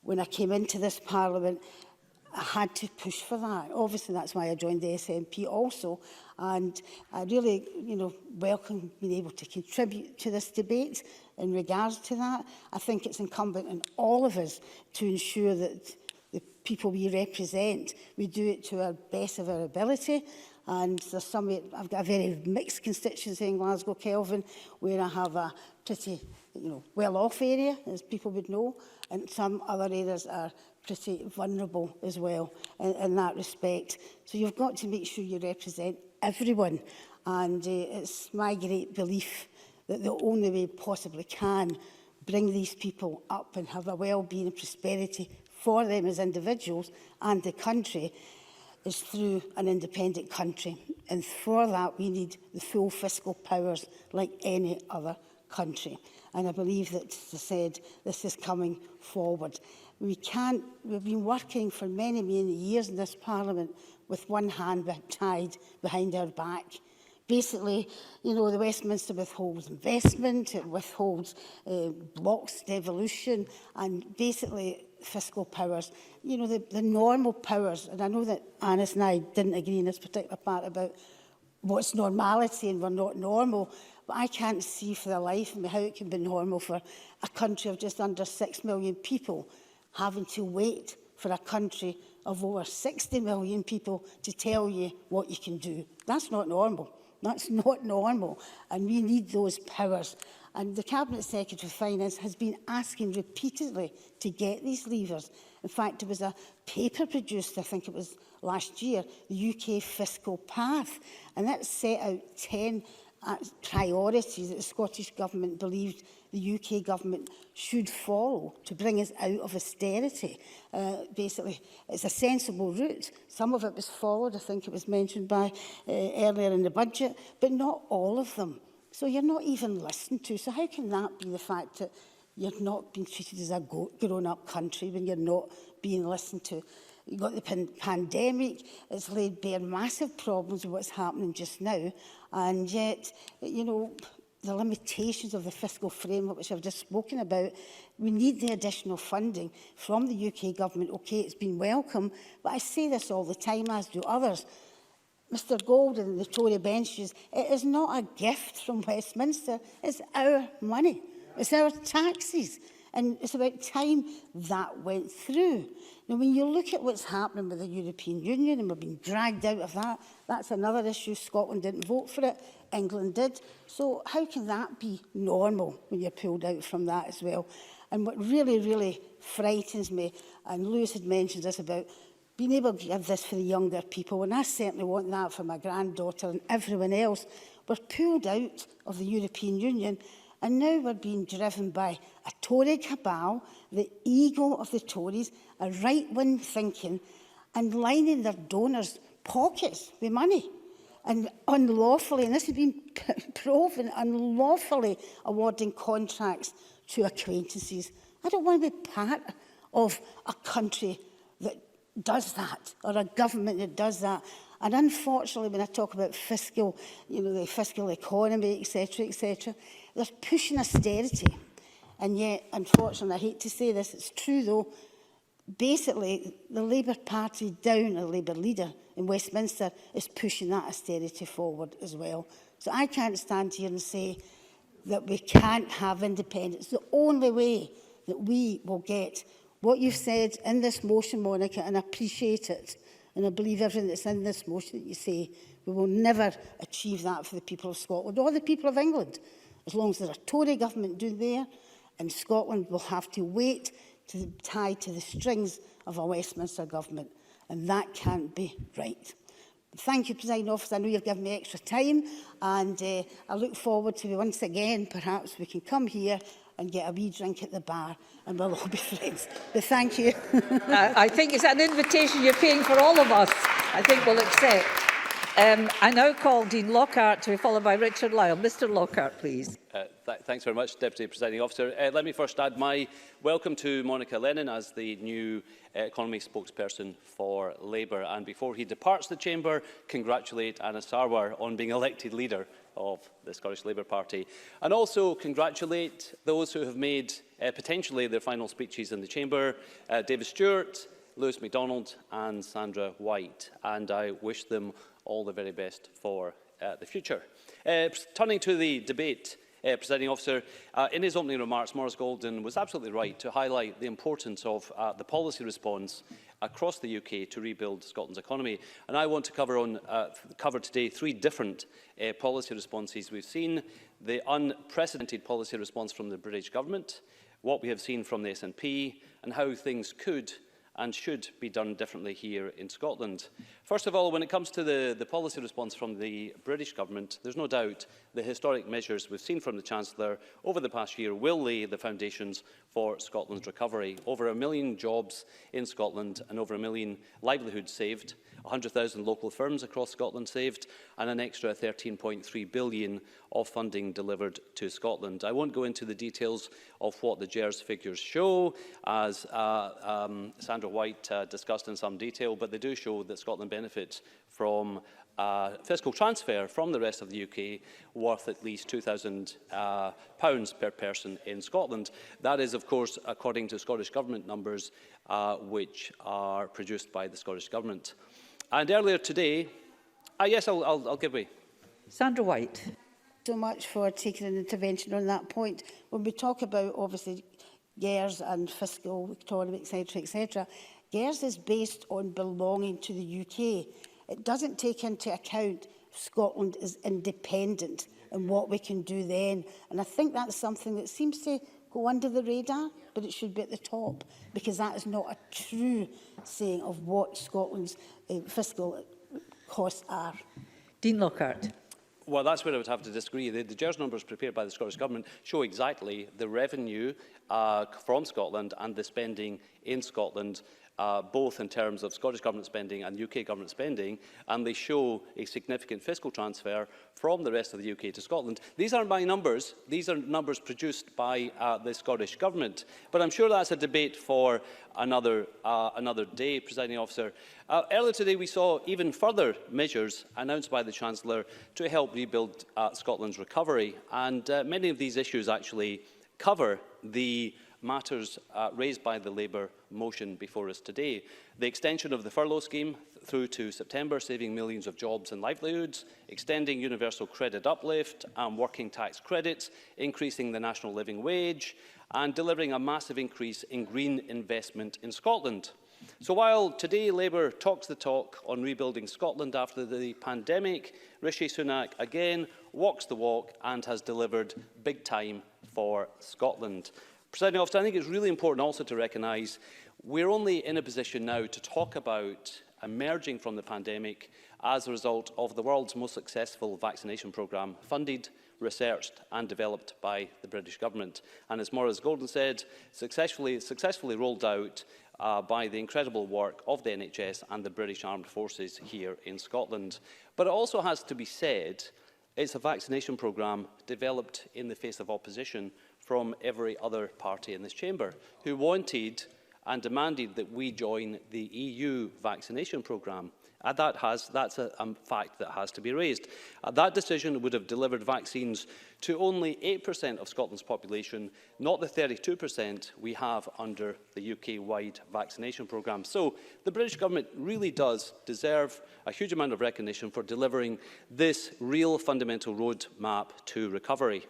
when I came into this Parliament, I had to push for that. Obviously, that's why I joined the SNP also. And I really, you know, welcome being able to contribute to this debate in regards to that. I think it's incumbent on all of us to ensure that the people we represent, we do it to our best of our ability. And there's some, I've got a very mixed constituency in Glasgow Kelvin, where I have a pretty, you know, well-off area, as people would know, and some other areas are pretty vulnerable as well in that respect. So you've got to make sure you represent everyone. And it's my great belief that the only way we possibly can bring these people up and have a well-being and prosperity for them as individuals and the country is through an independent country. And for that, we need the full fiscal powers like any other country. And I believe that, as I said, this is coming forward. We've been working for many, many years in this Parliament with one hand tied behind our back. Basically, you know, the Westminster withholds investment, it withholds blocks devolution, and basically fiscal powers, you know, the normal powers. And I know that Anis and I didn't agree in this particular part about what's normality and we're not normal, but I can't see for the life of me how it can be normal for a country of just under 6 million people having to wait for a country of over 60 million people to tell you what you can do. That's not normal. That's not normal. And we need those powers. And the Cabinet Secretary for Finance has been asking repeatedly to get these levers. In fact, there was a paper produced, I think it was last year, the UK Fiscal Path, and that set out 10 priorities that the Scottish Government believed the UK Government should follow to bring us out of austerity. Basically, it's a sensible route. Some of it was followed, I think it was mentioned by earlier in the budget, but not all of them. So you're not even listened to. So how can that be the fact that you're not being treated as a grown-up country when you're not being listened to? You've got the pandemic, it's laid bare massive problems with what's happening just now, and yet, you know, the limitations of the fiscal framework, which I've just spoken about, we need the additional funding from the UK Government. OK, it's been welcome, but I say this all the time, as do others. Mr Golden and the Tory benches, it is not a gift from Westminster, it's our money, it's our taxes. And it's about time that went through. Now, when you look at what's happening with the European Union, and we're being dragged out of that, that's another issue. Scotland didn't vote for it, England did. So how can that be normal when you're pulled out from that as well? And what really, really frightens me, and Lewis had mentioned this about being able to give this for the younger people, and I certainly want that for my granddaughter and everyone else. We're pulled out of the European Union, and now we're being driven by a Tory cabal, the ego of the Tories, a right-wing thinking, and lining their donors' pockets with money. And unlawfully, and this has been proven, unlawfully awarding contracts to acquaintances. I don't want to be part of a country that does that, or a government that does that. And unfortunately, when I talk about fiscal, you know, the fiscal economy, etc., they're pushing austerity. And yet, unfortunately, I hate to say this, it's true though, basically, the Labour Party down, a Labour leader in Westminster, is pushing that austerity forward as well. So I can't stand here and say that we can't have independence. The only way that we will get what you've said in this motion, Monica, and I appreciate it, and I believe everything that's in this motion that you say, we will never achieve that for the people of Scotland or the people of England, as long as there's a Tory government doing there, and Scotland will have to wait to be tied to the strings of a Westminster government, and that can't be right. Thank you, Presiding Officer. I know you've given me extra time, and I look forward to once again, perhaps we can come here and get a wee drink at the bar, and we'll all be friends. But thank you. I think it's an invitation you're paying for all of us. I think we'll accept. I now call Dean Lockhart to be followed by Richard Lyle. Mr Lockhart, please. Thanks very much, Deputy Presiding Officer. Let me first add my welcome to Monica Lennon as the new economy spokesperson for Labour. And before he departs the chamber, congratulate Anna Sarwar on being elected leader of the Scottish Labour Party. And also congratulate those who have made potentially their final speeches in the chamber, David Stewart, Lewis MacDonald and Sandra White. And I wish them all the very best for the future. Turning to the debate, Presiding Officer, in his opening remarks, Maurice Golden was absolutely right to highlight the importance of the policy response across the UK to rebuild Scotland's economy. And I want to cover today three different policy responses we've seen: the unprecedented policy response from the British Government, what we have seen from the SNP, and how things could and should be done differently here in Scotland. First of all, when it comes to the policy response from the British Government, there's no doubt the historic measures we've seen from the Chancellor over the past year will lay the foundations for Scotland's recovery. Over 1 million jobs in Scotland and over 1 million livelihoods saved, 100,000 local firms across Scotland saved, and an extra £13.3 billion of funding delivered to Scotland. I won't go into the details of what the GERS figures show, as Sandra White discussed in some detail, but they do show that Scotland benefits from fiscal transfer from the rest of the UK worth at least £2,000 per person in Scotland. That is, of course, according to Scottish Government numbers, which are produced by the Scottish Government. And earlier today, yes, I'll give way. Sandra White. So much for taking an intervention on that point. When we talk about, obviously, GERS and fiscal autonomy, etc., GERS is based on belonging to the UK. It doesn't take into account Scotland is independent and what we can do then. And I think that's something that seems to go under the radar, but it should be at the top, because that is not a true saying of what Scotland's fiscal costs are. Dean Lockhart. Well, that's where I would have to disagree. The GERS numbers prepared by the Scottish Government show exactly the revenue from Scotland and the spending in Scotland, both in terms of Scottish Government spending and UK Government spending, and they show a significant fiscal transfer from the rest of the UK to Scotland. These aren't my numbers. These are numbers produced by the Scottish Government. But I'm sure that's a debate for another day, Presiding Officer. Earlier today, we saw even further measures announced by the Chancellor to help rebuild Scotland's recovery. And many of these issues actually cover the matters raised by the Labour motion before us today. The extension of the furlough scheme through to September, saving millions of jobs and livelihoods, extending universal credit uplift and working tax credits, increasing the national living wage, and delivering a massive increase in green investment in Scotland. So while today Labour talks the talk on rebuilding Scotland after the pandemic, Rishi Sunak again walks the walk and has delivered big time for Scotland. Presiding Officer, I think it's really important also to recognise we're only in a position now to talk about emerging from the pandemic as a result of the world's most successful vaccination programme, funded, researched and developed by the British Government. And as Maurice Golden said, successfully rolled out by the incredible work of the NHS and the British Armed Forces here in Scotland. But it also has to be said, it's a vaccination programme developed in the face of opposition from every other party in this chamber, who wanted and demanded that we join the EU vaccination programme. And that's a fact that has to be raised. That decision would have delivered vaccines to only 8% of Scotland's population, not the 32% we have under the UK-wide vaccination programme. So the British Government really does deserve a huge amount of recognition for delivering this real fundamental roadmap to recovery.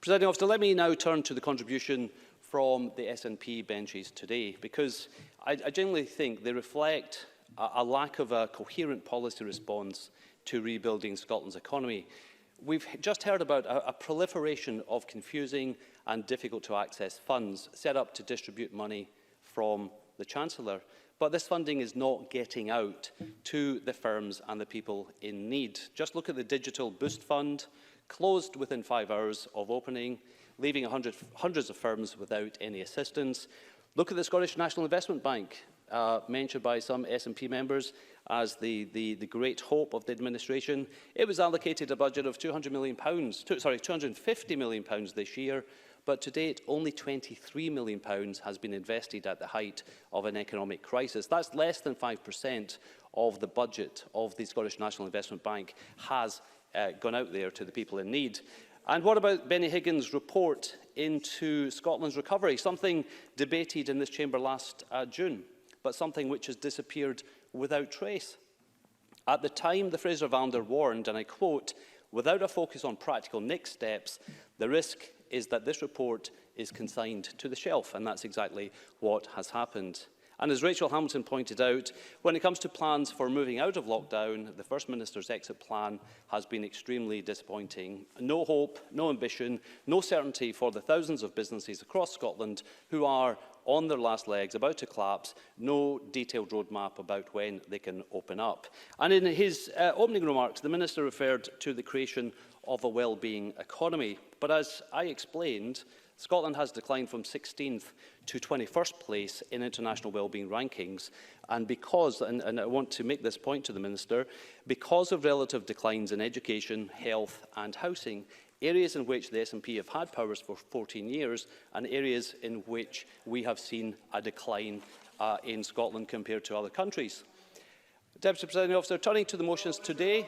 Presiding Officer, let me now turn to the contribution from the SNP benches today, because I genuinely think they reflect a lack of a coherent policy response to rebuilding Scotland's economy. We've just heard about a proliferation of confusing and difficult to access funds set up to distribute money from the Chancellor. But this funding is not getting out to the firms and the people in need. Just look at the Digital Boost Fund, closed within 5 hours of opening, leaving hundreds of firms without any assistance. Look at the Scottish National Investment Bank, mentioned by some SNP members as the great hope of the administration. It was allocated a budget of £250 million this year, but to date only £23 million has been invested at the height of an economic crisis. That's less than 5% of the budget of the Scottish National Investment Bank has gone out there to the people in need. And what about Benny Higgins' report into Scotland's recovery? Something debated in this chamber last June, but something which has disappeared without trace. At the time, the Fraser-Vallender warned, and I quote, "Without a focus on practical next steps, the risk is that this report is consigned to the shelf," and that's exactly what has happened. And as Rachel Hamilton pointed out, when it comes to plans for moving out of lockdown, the First Minister's exit plan has been extremely disappointing. No hope, no ambition, no certainty for the thousands of businesses across Scotland who are on their last legs, about to collapse, no detailed roadmap about when they can open up. And in his opening remarks, the Minister referred to the creation of a well-being economy. But as I explained, Scotland has declined from 16th to 21st place in international wellbeing rankings. And because, and I want to make this point to the Minister, because of relative declines in education, health and housing, areas in which the SNP have had powers for 14 years and areas in which we have seen a decline in Scotland compared to other countries. Deputy Presiding Officer, turning to the motions today.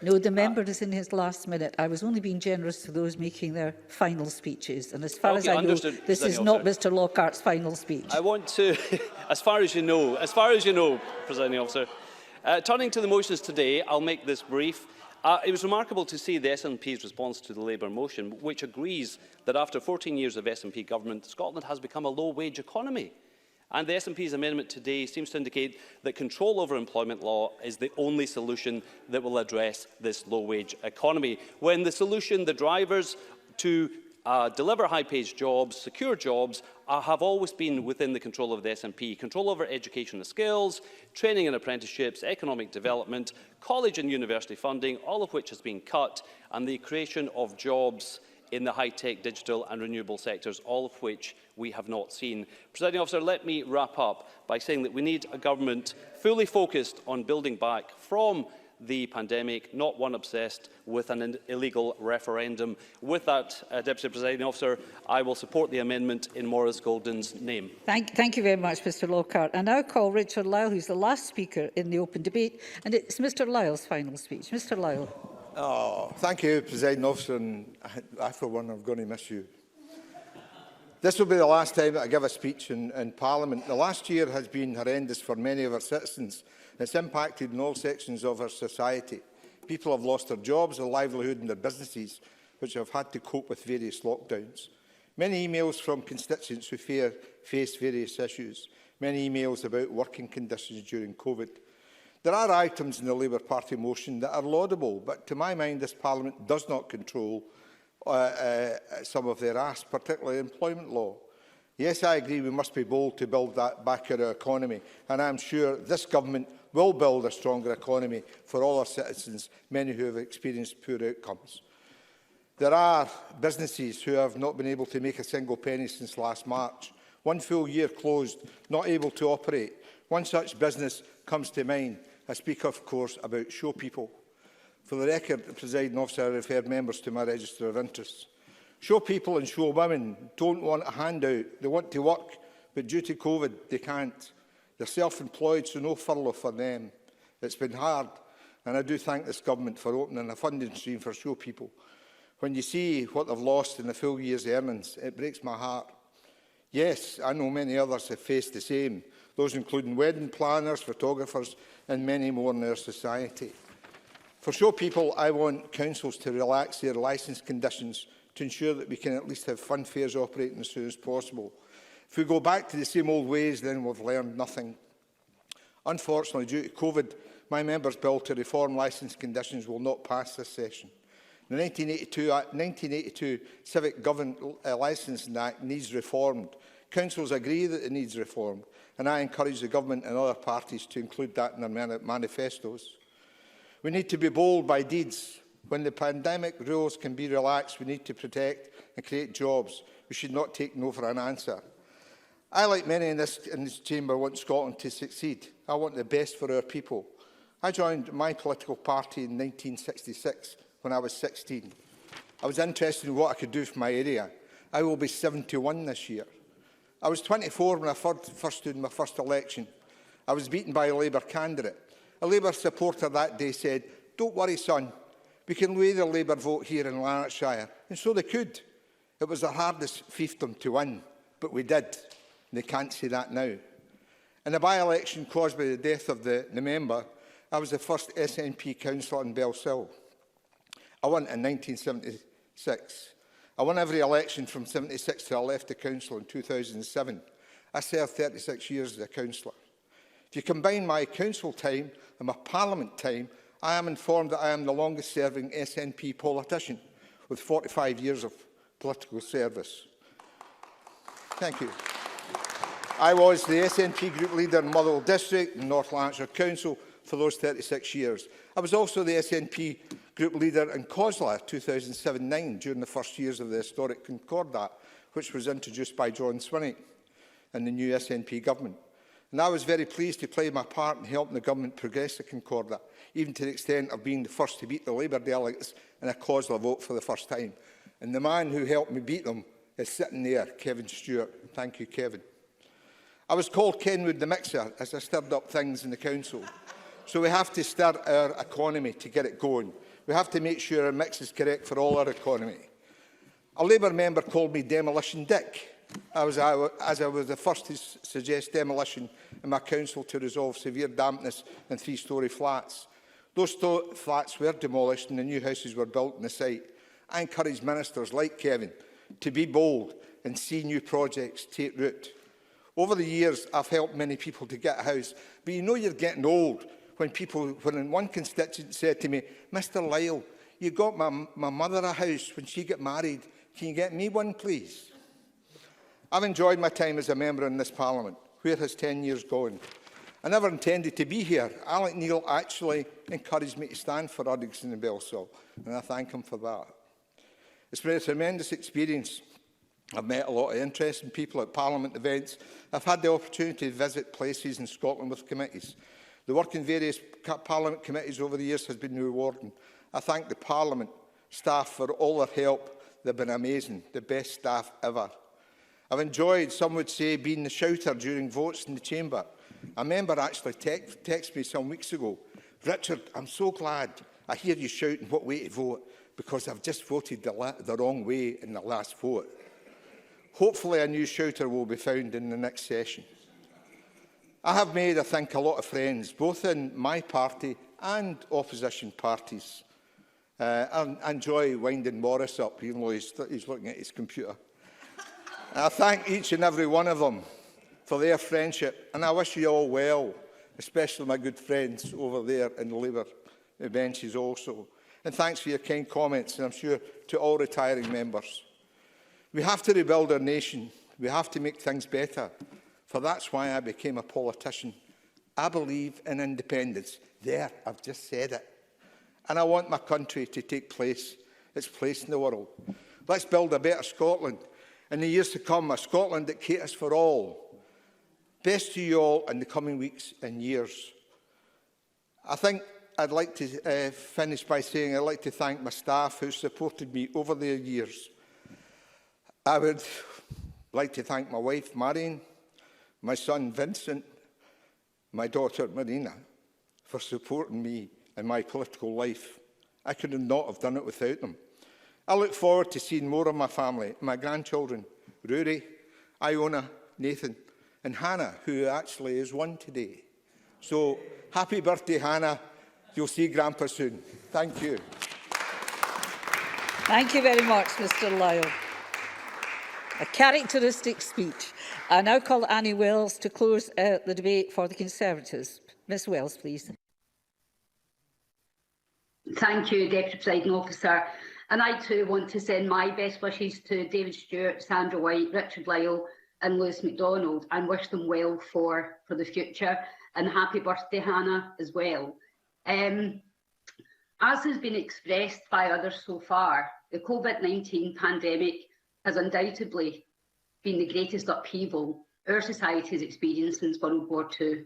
No, the member is in his last minute. I was only being generous to those making their final speeches. And as far as I know, this is not Mr Lockhart's final speech. I want to, as far as you know, Presiding Officer. Turning to the motions today, I'll make this brief. It was remarkable to see the SNP's response to the Labour motion, which agrees that after 14 years of SNP government, Scotland has become a low-wage economy. And the SNP's amendment today seems to indicate that control over employment law is the only solution that will address this low-wage economy, when the solution, the drivers to deliver high-paid jobs, secure jobs, have always been within the control of the SNP. Control over education and skills, training and apprenticeships, economic development, college and university funding, all of which has been cut, and the creation of jobs in the high-tech, digital and renewable sectors, all of which we have not seen. Presiding Officer, let me wrap up by saying that we need a government fully focused on building back from the pandemic, not one obsessed with an illegal referendum. With that, Deputy Presiding Officer, I will support the amendment in Maurice Golden's name. Thank you very much, Mr Lockhart. I now call Richard Lyle, who's the last speaker in the open debate, and it's Mr Lyle's final speech. Mr Lyle. Oh, thank you, Presiding Officer, and I, for one, am going to miss you. This will be the last time that I give a speech in Parliament. The last year has been horrendous for many of our citizens. It's impacted in all sections of our society. People have lost their jobs, their livelihood and their businesses, which have had to cope with various lockdowns. Many emails from constituents who face various issues. Many emails about working conditions during COVID. There are items in the Labour Party motion that are laudable, but to my mind this Parliament does not control some of their asks, particularly employment law. Yes, I agree we must be bold to build that back in our economy, and I am sure this government will build a stronger economy for all our citizens, many who have experienced poor outcomes. There are businesses who have not been able to make a single penny since last March. One full year closed, not able to operate. One such business comes to mind. I speak, of course, about show people. For the record, Presiding Officer, I refer members to my register of interests. Show people and show women don't want a handout. They want to work, but due to COVID, they can't. They're self-employed, so no furlough for them. It's been hard, and I do thank this government for opening a funding stream for show people. When you see what they've lost in the full year's earnings, it breaks my heart. Yes, I know many others have faced the same, those including wedding planners, photographers and many more in our society. For show people, I want councils to relax their licence conditions to ensure that we can at least have fun fairs operating as soon as possible. If we go back to the same old ways, then we've learned nothing. Unfortunately, due to COVID, my member's bill to reform licence conditions will not pass this session. The 1982 Civic Government Licensing Act needs reformed. Councils agree that it needs reformed, and I encourage the Government and other parties to include that in their manifestos. We need to be bold by deeds. When the pandemic rules can be relaxed, we need to protect and create jobs. We should not take no for an answer. I, like many in this chamber, want Scotland to succeed. I want the best for our people. I joined my political party in 1966 when I was 16. I was interested in what I could do for my area. I will be 71 this year. I was 24 when I first stood in my first election. I was beaten by a Labour candidate. A Labour supporter that day said, "Don't worry, son, we can weigh the Labour vote here in Lanarkshire." And so they could. It was the hardest fiefdom to win, but we did. And they can't say that now. In a by-election caused by the death of the member, I was the first SNP councillor in Belsill. I won in 1976. I won every election from 76 till I left the council in 2007. I served 36 years as a councillor. If you combine my council time and my parliament time, I am informed that I am the longest serving SNP politician with 45 years of political service. Thank you. I was the SNP group leader in Motherwell District and North Lanarkshire Council for those 36 years. I was also the SNP group leader in COSLA 2007-9 during the first years of the historic Concordat, which was introduced by John Swinney and the new SNP government. And I was very pleased to play my part in helping the government progress the Concordat, even to the extent of being the first to beat the Labour delegates in a COSLA vote for the first time. And the man who helped me beat them is sitting there, Kevin Stewart. Thank you, Kevin. I was called Kenwood the Mixer as I stirred up things in the council. So we have to stir our economy to get it going. We have to make sure our mix is correct for all our economy. A Labour member called me Demolition Dick, as I was the first to suggest demolition in my council to resolve severe dampness in three-storey flats. Those flats were demolished and the new houses were built on the site. I encourage ministers like Kevin to be bold and see new projects take root. Over the years, I've helped many people to get a house, but you know you're getting old when one constituent said to me, "Mr Lyle, you got my mother a house when she got married. Can you get me one, please?" I've enjoyed my time as a member in this Parliament. Where has 10 years gone? I never intended to be here. Alec Neil actually encouraged me to stand for Uddingston and Belsill, and I thank him for that. It's been a tremendous experience. I've met a lot of interesting people at Parliament events. I've had the opportunity to visit places in Scotland with committees. The work in various Parliament committees over the years has been rewarding. I thank the Parliament staff for all their help. They've been amazing, the best staff ever. I've enjoyed, some would say, being the shouter during votes in the chamber. A member actually texted me some weeks ago, "Richard, I'm so glad I hear you shouting what way to vote, because I've just voted the wrong way in the last vote." Hopefully a new shouter will be found in the next session. I have made, I think, a lot of friends, both in my party and opposition parties. I enjoy winding Morris up, even though he's looking at his computer. I thank each and every one of them for their friendship, and I wish you all well, especially my good friends over there in the Labour benches also. And thanks for your kind comments, and I'm sure to all retiring members. We have to rebuild our nation. We have to make things better. For that's why I became a politician. I believe in independence. There, I've just said it. And I want my country to take its place in the world. Let's build a better Scotland. In the years to come, a Scotland that caters for all. Best to you all in the coming weeks and years. I think I'd like to finish by saying I'd like to thank my staff who supported me over the years. I would like to thank my wife, Marion, my son, Vincent, my daughter, Marina, for supporting me in my political life. I could not have done it without them. I look forward to seeing more of my family, my grandchildren, Rory, Iona, Nathan, and Hannah, who actually is one today. So, happy birthday, Hannah. You'll see Grandpa soon. Thank you. Thank you very much, Mr Lyle. A characteristic speech. I now call Annie Wells to close the debate for the Conservatives. Ms Wells, please. Thank you, Deputy Presiding Officer. And I too want to send my best wishes to David Stewart, Sandra White, Richard Lyle and Lewis MacDonald, and wish them well for the future. And happy birthday, Hannah, as well. As has been expressed by others so far, the COVID-19 pandemic has undoubtedly been the greatest upheaval our society has experienced since World War II.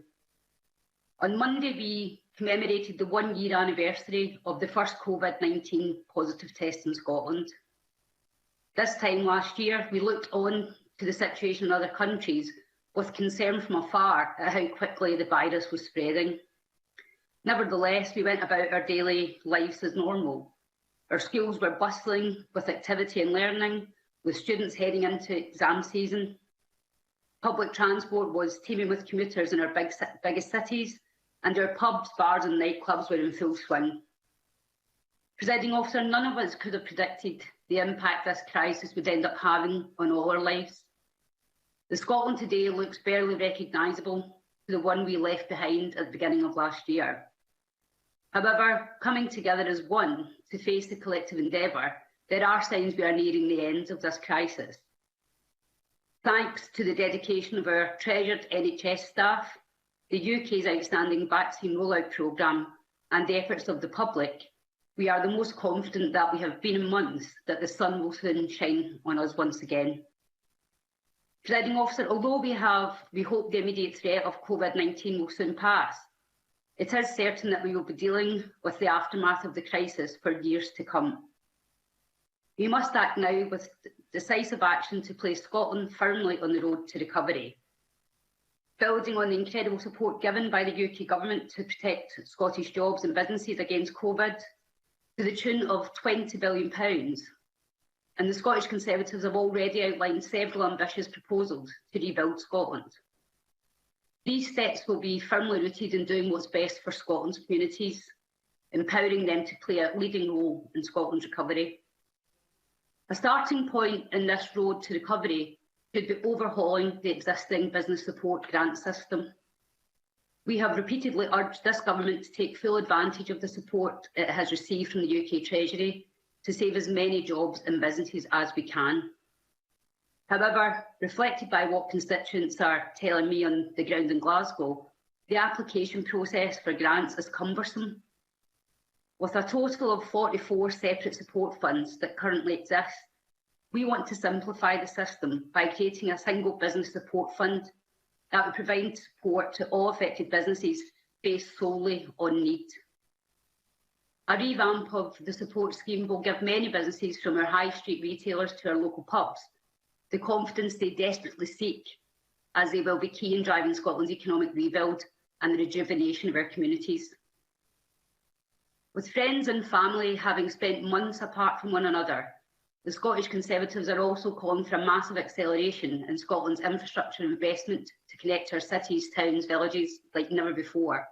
On Monday, we commemorated the one-year anniversary of the first COVID-19 positive test in Scotland. This time last year, we looked on to the situation in other countries with concern from afar at how quickly the virus was spreading. Nevertheless, we went about our daily lives as normal. Our schools were bustling with activity and learning, with students heading into exam season. Public transport was teeming with commuters in our biggest cities, and our pubs, bars and nightclubs were in full swing. Presiding Officer, none of us could have predicted the impact this crisis would end up having on all our lives. The Scotland today looks barely recognisable to the one we left behind at the beginning of last year. However, coming together as one to face the collective endeavour, there are signs we are nearing the end of this crisis. Thanks to the dedication of our treasured NHS staff, the UK's outstanding vaccine rollout programme and the efforts of the public, we are the most confident that we have been in months that the sun will soon shine on us once again. Presiding Officer, although we hope the immediate threat of COVID-19 will soon pass, it is certain that we will be dealing with the aftermath of the crisis for years to come. We must act now with decisive action to place Scotland firmly on the road to recovery. Building on the incredible support given by the UK Government to protect Scottish jobs and businesses against COVID, to the tune of £20 billion, and the Scottish Conservatives have already outlined several ambitious proposals to rebuild Scotland. These steps will be firmly rooted in doing what's best for Scotland's communities, empowering them to play a leading role in Scotland's recovery. A starting point in this road to recovery should be overhauling the existing business support grant system. We have repeatedly urged this government to take full advantage of the support it has received from the UK Treasury to save as many jobs and businesses as we can. However, reflected by what constituents are telling me on the ground in Glasgow, the application process for grants is cumbersome. With a total of 44 separate support funds that currently exist, we want to simplify the system by creating a single business support fund that would provide support to all affected businesses based solely on need. A revamp of the support scheme will give many businesses, from our high street retailers to our local pubs, the confidence they desperately seek, as they will be key in driving Scotland's economic rebuild and the rejuvenation of our communities. With friends and family having spent months apart from one another, the Scottish Conservatives are also calling for a massive acceleration in Scotland's infrastructure investment to connect our cities, towns, villages like never before.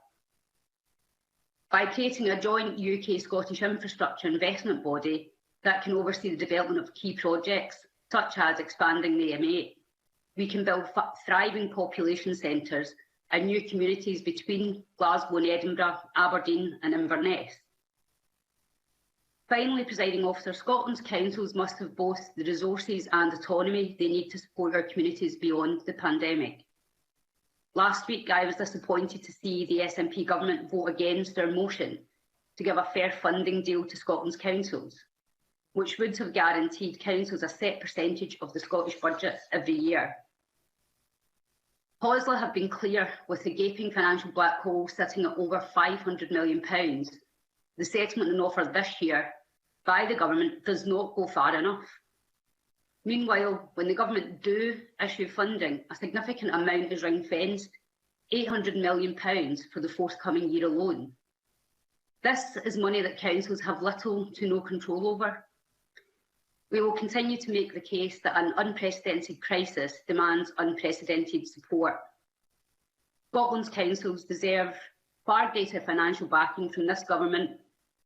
By creating a joint UK-Scottish infrastructure investment body that can oversee the development of key projects, such as expanding the M8, we can build thriving population centres and new communities between Glasgow and Edinburgh, Aberdeen and Inverness. Finally, Presiding Officer, Scotland's councils must have both the resources and autonomy they need to support our communities beyond the pandemic. Last week, I was disappointed to see the SNP government vote against their motion to give a fair funding deal to Scotland's councils, which would have guaranteed councils a set percentage of the Scottish budget every year. HOSLA have been clear, with the gaping financial black hole sitting at over £500 million, the settlement and offer this year by the government does not go far enough. Meanwhile, when the government do issue funding, a significant amount is ring-fenced, £800 million for the forthcoming year alone. This is money that councils have little to no control over. We will continue to make the case that an unprecedented crisis demands unprecedented support. Scotland's councils deserve far greater financial backing from this government,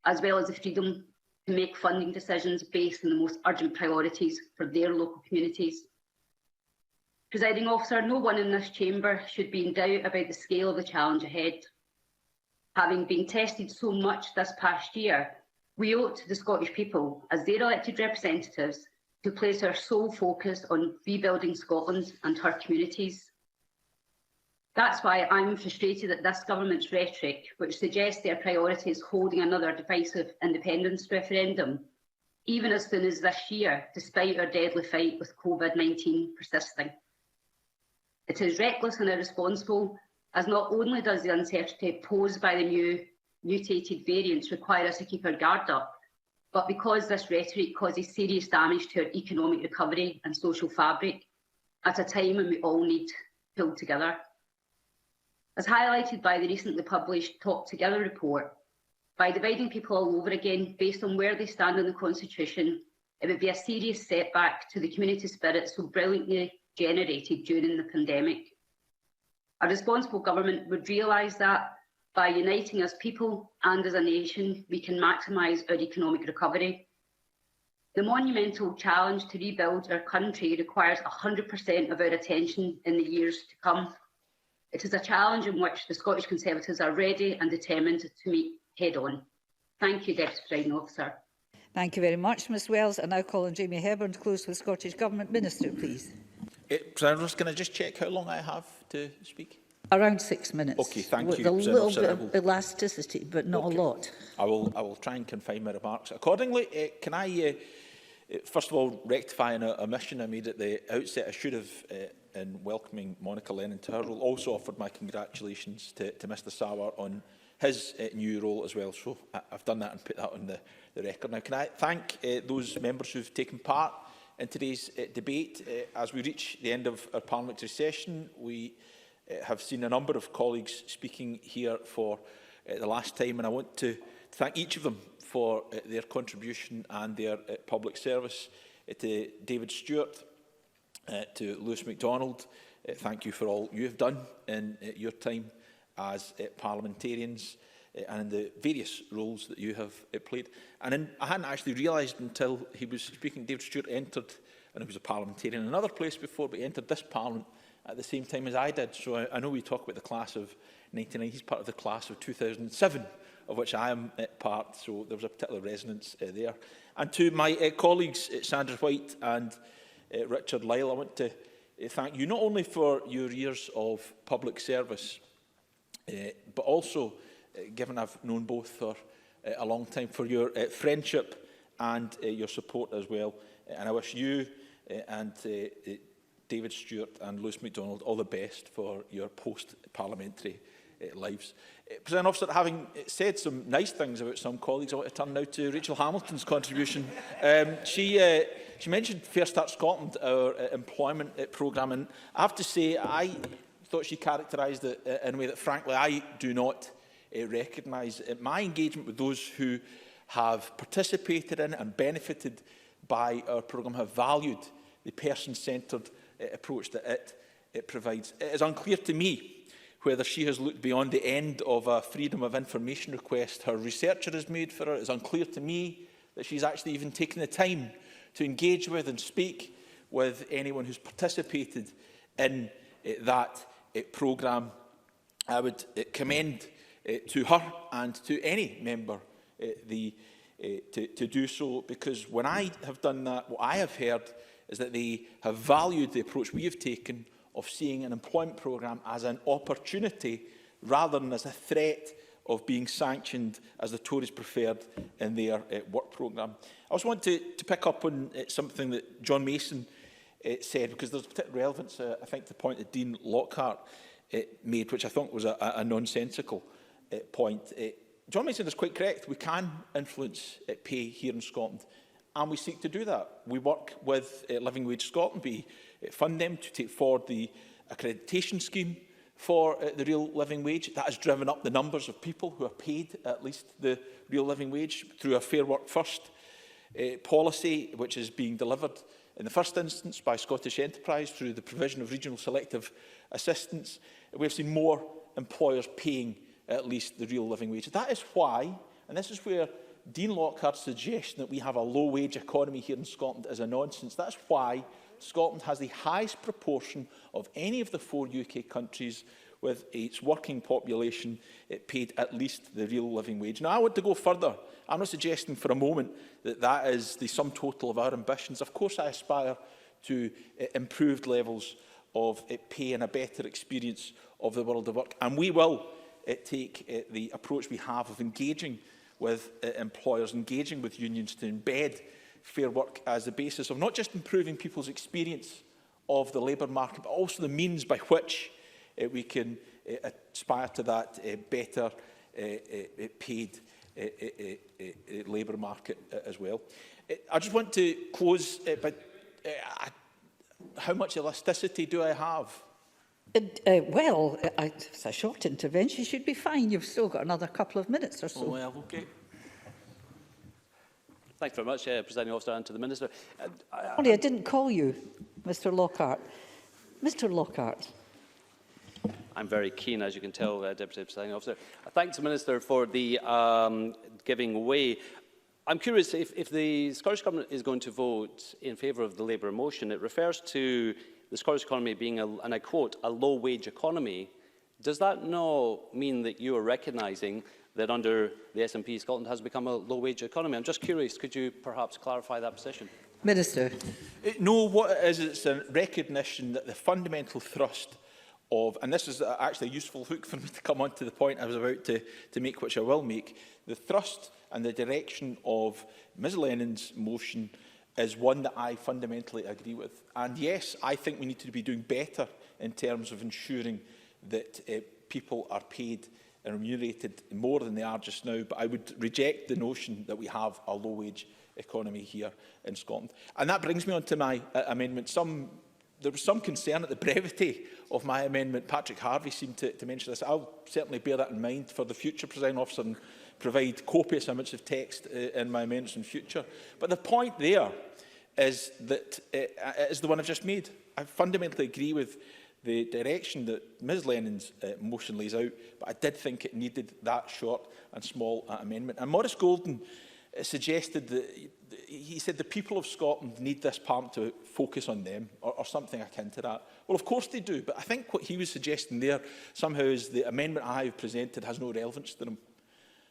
as well as the freedom to make funding decisions based on the most urgent priorities for their local communities. Presiding Officer, no one in this chamber should be in doubt about the scale of the challenge ahead. Having been tested so much this past year, we owe it to the Scottish people, as their elected representatives, to place our sole focus on rebuilding Scotland and her communities. That's why I'm frustrated at this government's rhetoric, which suggests their priority is holding another divisive independence referendum, even as soon as this year, despite our deadly fight with COVID-19 persisting. It is reckless and irresponsible, as not only does the uncertainty posed by the new mutated variants require us to keep our guard up, but because this rhetoric causes serious damage to our economic recovery and social fabric at a time when we all need to pull together. As highlighted by the recently published Talk Together report, by dividing people all over again based on where they stand in the Constitution, it would be a serious setback to the community spirit so brilliantly generated during the pandemic. A responsible government would realise that by uniting as people and as a nation, we can maximise our economic recovery. The monumental challenge to rebuild our country requires 100% of our attention in the years to come. It is a challenge in which the Scottish Conservatives are ready and determined to meet head-on. Thank you, Deputy Presiding Officer. Thank you very much, Ms Wells. I now call on Jamie Hepburn to close with Scottish Government Minister, please. President, can I just check how long I have to speak? Around 6 minutes. Okay, thank with you. With a little bit of elasticity, but not a lot. I will try and confine my remarks accordingly. Can I, first of all, rectify an omission I made at the outset? I should have, in welcoming Monica Lennon to her role, also offered my congratulations to Mr Sauer on his new role as well. So I've done that and put that on the record. Now, can I thank those members who've taken part in today's debate. As we reach the end of our parliamentary session, we have seen a number of colleagues speaking here for the last time, and I want to thank each of them for their contribution and their public service. To David Stewart, to Lewis MacDonald, thank you for all you have done in your time as parliamentarians and in the various roles that you have played. And I hadn't actually realised until he was speaking, David Stewart entered, and he was a parliamentarian in another place before, but he entered this parliament at the same time as I did. So I know we talk about the class of 99, he's part of the class of 2007, of which I am part, so there was a particular resonance there. And to my colleagues, Sandra White and Richard Lyle, I want to thank you not only for your years of public service, but also, given I've known both for a long time, for your friendship and your support as well. And I wish you and David Stewart and Lewis MacDonald all the best for your post-parliamentary lives. President Officer, having said some nice things about some colleagues, I want to turn now to Rachel Hamilton's contribution. She mentioned Fair Start Scotland, our employment programme, and I have to say I thought she characterised it in a way that, frankly, I do not recognise. My engagement with those who have participated in and benefited by our programme have valued the person-centred approach that it provides. It is unclear to me whether she has looked beyond the end of a freedom of information request her researcher has made for her. It is unclear to me that she's actually even taken the time to engage with and speak with anyone who's participated in that programme. I would commend to her and to any member to do so, because when I have done that, what I have heard is that they have valued the approach we have taken of seeing an employment programme as an opportunity rather than as a threat of being sanctioned as the Tories preferred in their work programme. I also want to pick up on something that John Mason said, because there's particular relevance, I think, to the point that Dean Lockhart made, which I thought was a nonsensical point. John Mason is quite correct. We can influence pay here in Scotland, and we seek to do that. We work with Living Wage Scotland. We fund them to take forward the accreditation scheme for the real living wage. That has driven up the numbers of people who are paid at least the real living wage through a Fair Work First policy, which is being delivered in the first instance by Scottish Enterprise through the provision of regional selective assistance. We've seen more employers paying at least the real living wage. That is why, and this is where Dean Lockhart's suggestion that we have a low-wage economy here in Scotland is a nonsense. That's why Scotland has the highest proportion of any of the 4 UK countries with its working population paid at least the real living wage. Now, I want to go further. I'm not suggesting for a moment that that is the sum total of our ambitions. Of course, I aspire to improved levels of pay and a better experience of the world of work. And we will take the approach we have of engaging with employers, engaging with unions to embed Fair Work as the basis of not just improving people's experience of the labour market, but also the means by which we can aspire to that better paid labour market as well. I just want to close by how much elasticity do I have? Well, it's a short intervention. You should be fine. You've still got another couple of minutes or so. Oh, well, okay. Thanks very much, Presiding Officer, and to the Minister. Sorry, I didn't call you, Mr Lockhart. Mr Lockhart. I'm very keen, as you can tell, Deputy Presiding Officer. Thanks, Minister, for the giving way. I'm curious if the Scottish Government is going to vote in favour of the Labour motion. It refers to the Scottish economy being, and I quote, a low-wage economy. Does that not mean that you are recognising that under the SNP, Scotland has become a low-wage economy? I'm just curious, could you perhaps clarify that position? Minister. No, what it is, it's a recognition that the fundamental thrust of, and this is actually a useful hook for me to come on to the point I was about to make, which I will make, the thrust and the direction of Ms Lennon's motion is one that I fundamentally agree with. And yes, I think we need to be doing better in terms of ensuring that people are paid and remunerated more than they are just now, but I would reject the notion that we have a low-wage economy here in Scotland. And that brings me on to my amendment. There was some concern at the brevity of my amendment. Patrick Harvey seemed to mention this. I'll certainly bear that in mind for the future, Presiding Officer, and provide copious amounts of text in my amendments in future. But the point there is that is the one I've just made. I fundamentally agree with the direction that Ms Lennon's motion lays out, but I did think it needed that short and small amendment. And Maurice Golden suggested that, he said the people of Scotland need this Parliament to focus on them, or something akin to that. Well, of course they do, but I think what he was suggesting there somehow is the amendment I have presented has no relevance to them.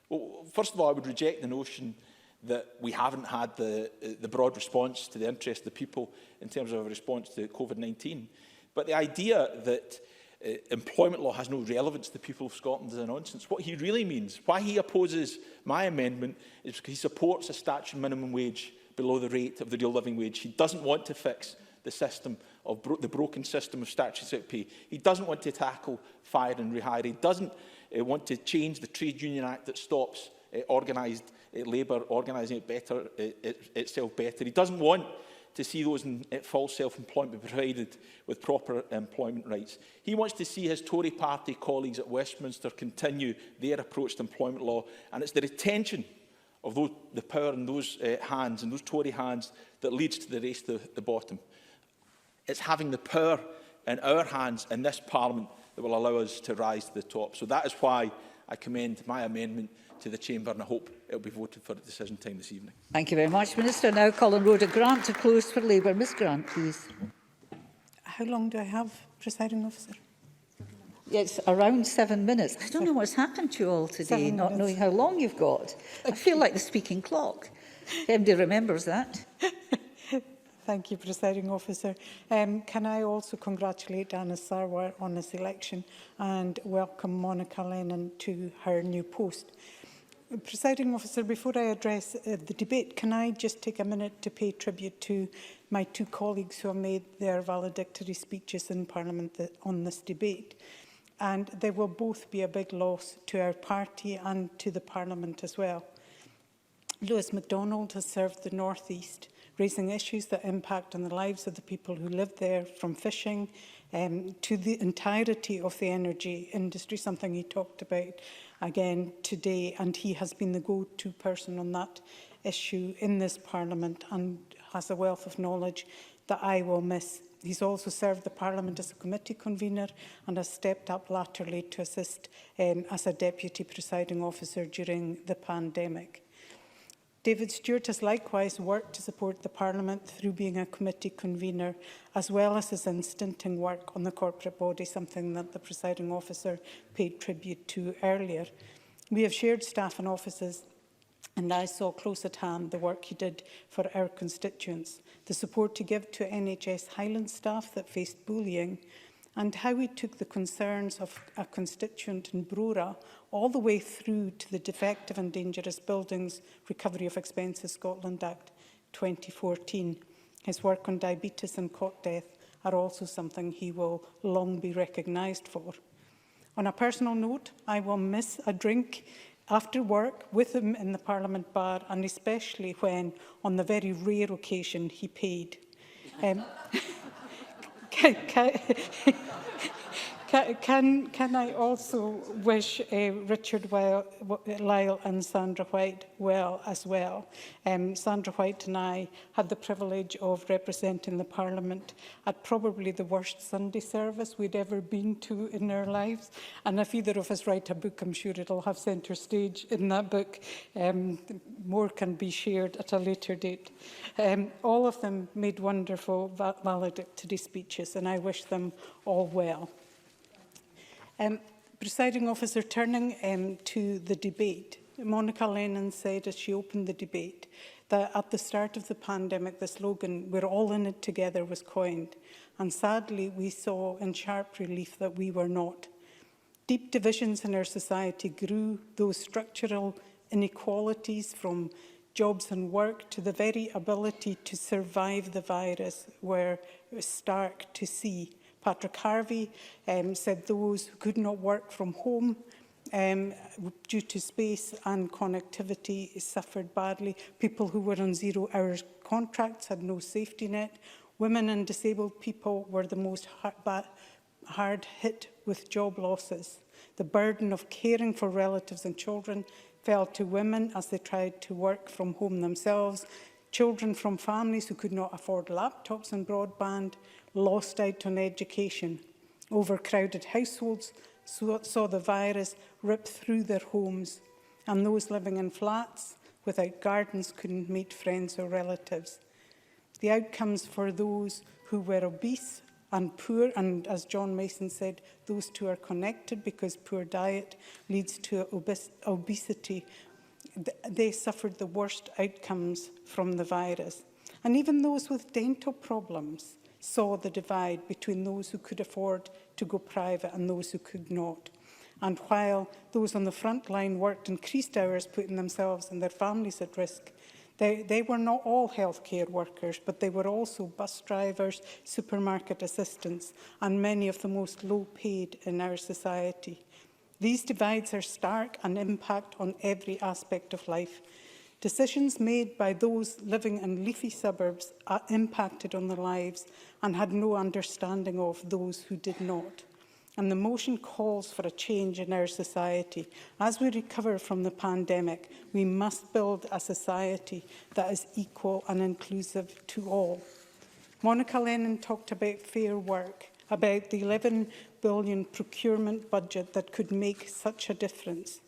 Well, first of all, I would reject the notion that we haven't had the broad response to the interest of the people in terms of a response to COVID-19. But the idea that employment law has no relevance to the people of Scotland is a nonsense. What he really means, why he opposes my amendment, is because he supports a statutory minimum wage below the rate of the real living wage. He doesn't want to fix the system of the broken system of statutory sick pay. He doesn't want to tackle fire and rehire. He doesn't want to change the Trade Union Act that stops organised labour organising itself better. He doesn't want to see those in false self-employment provided with proper employment rights. He wants to see his Tory party colleagues at Westminster continue their approach to employment law, and it's the retention of the power in those hands, and those Tory hands, that leads to the race to the bottom. It's having the power in our hands in this Parliament that will allow us to rise to the top. So that is why I commend my amendment to the Chamber, and I hope it will be voted for at decision time this evening. Thank you very much, Minister. Now Colin Rhoda Grant to close for Labour. Ms Grant, please. How long do I have, Presiding Officer? It's around 7 minutes. I don't know what's happened to you all today, not knowing how long you've got. I feel like the speaking clock. Everybody remembers that. Thank you, Presiding Officer. Can I also congratulate Anna Sarwar on this election and welcome Monica Lennon to her new post. Presiding Officer, before I address the debate, can I just take a minute to pay tribute to my two colleagues who have made their valedictory speeches in Parliament on this debate. And they will both be a big loss to our party and to the Parliament as well. Lewis MacDonald has served the North East, raising issues that impact on the lives of the people who live there, from fishing to the entirety of the energy industry, something he talked about again today, and he has been the go-to person on that issue in this Parliament and has a wealth of knowledge that I will miss. He's also served the Parliament as a committee convener and has stepped up latterly to assist as a deputy presiding officer during the pandemic. David Stewart has likewise worked to support the Parliament through being a committee convener, as well as his unstinting work on the corporate body, something that the presiding officer paid tribute to earlier. We have shared staff and offices, and I saw close at hand the work he did for our constituents, the support to give to NHS Highland staff that faced bullying, and how he took the concerns of a constituent in Brora all the way through to the Defective and Dangerous Buildings Recovery of Expenses Scotland Act 2014. His work on diabetes and cot death are also something he will long be recognised for. On a personal note, I will miss a drink after work with him in the Parliament bar, and especially when, on the very rare occasion, he paid. Can I also wish Richard Lyle and Sandra White well as well? Sandra White and I had the privilege of representing the Parliament at probably the worst Sunday service we'd ever been to in our lives. And if either of us write a book, I'm sure it'll have centre stage in that book. More can be shared at a later date. All of them made wonderful valedictory speeches, and I wish them all well. Presiding officer, turning to the debate, Monica Lennon said as she opened the debate that at the start of the pandemic, the slogan, "We're all in it together," was coined. And sadly, we saw in sharp relief that we were not. Deep divisions in our society grew. Those structural inequalities from jobs and work to the very ability to survive the virus were stark to see. Patrick Harvey said those who could not work from home due to space and connectivity suffered badly. People who were on 0-hour contracts had no safety net. Women and disabled people were the most hard hit with job losses. The burden of caring for relatives and children fell to women as they tried to work from home themselves. Children from families who could not afford laptops and broadband lost out on education. Overcrowded households saw the virus rip through their homes, and those living in flats without gardens couldn't meet friends or relatives. The outcomes for those who were obese and poor, and as John Mason said, those two are connected because poor diet leads to obesity. They suffered the worst outcomes from the virus. And even those with dental problems saw the divide between those who could afford to go private and those who could not. And while those on the front line worked increased hours, putting themselves and their families at risk, they were not all healthcare workers, but they were also bus drivers, supermarket assistants, and many of the most low-paid in our society. These divides are stark and impact on every aspect of life. Decisions made by those living in leafy suburbs impacted on their lives and had no understanding of those who did not. And the motion calls for a change in our society. As we recover from the pandemic, we must build a society that is equal and inclusive to all. Monica Lennon talked about fair work, about the 11 billion procurement budget that could make such a difference.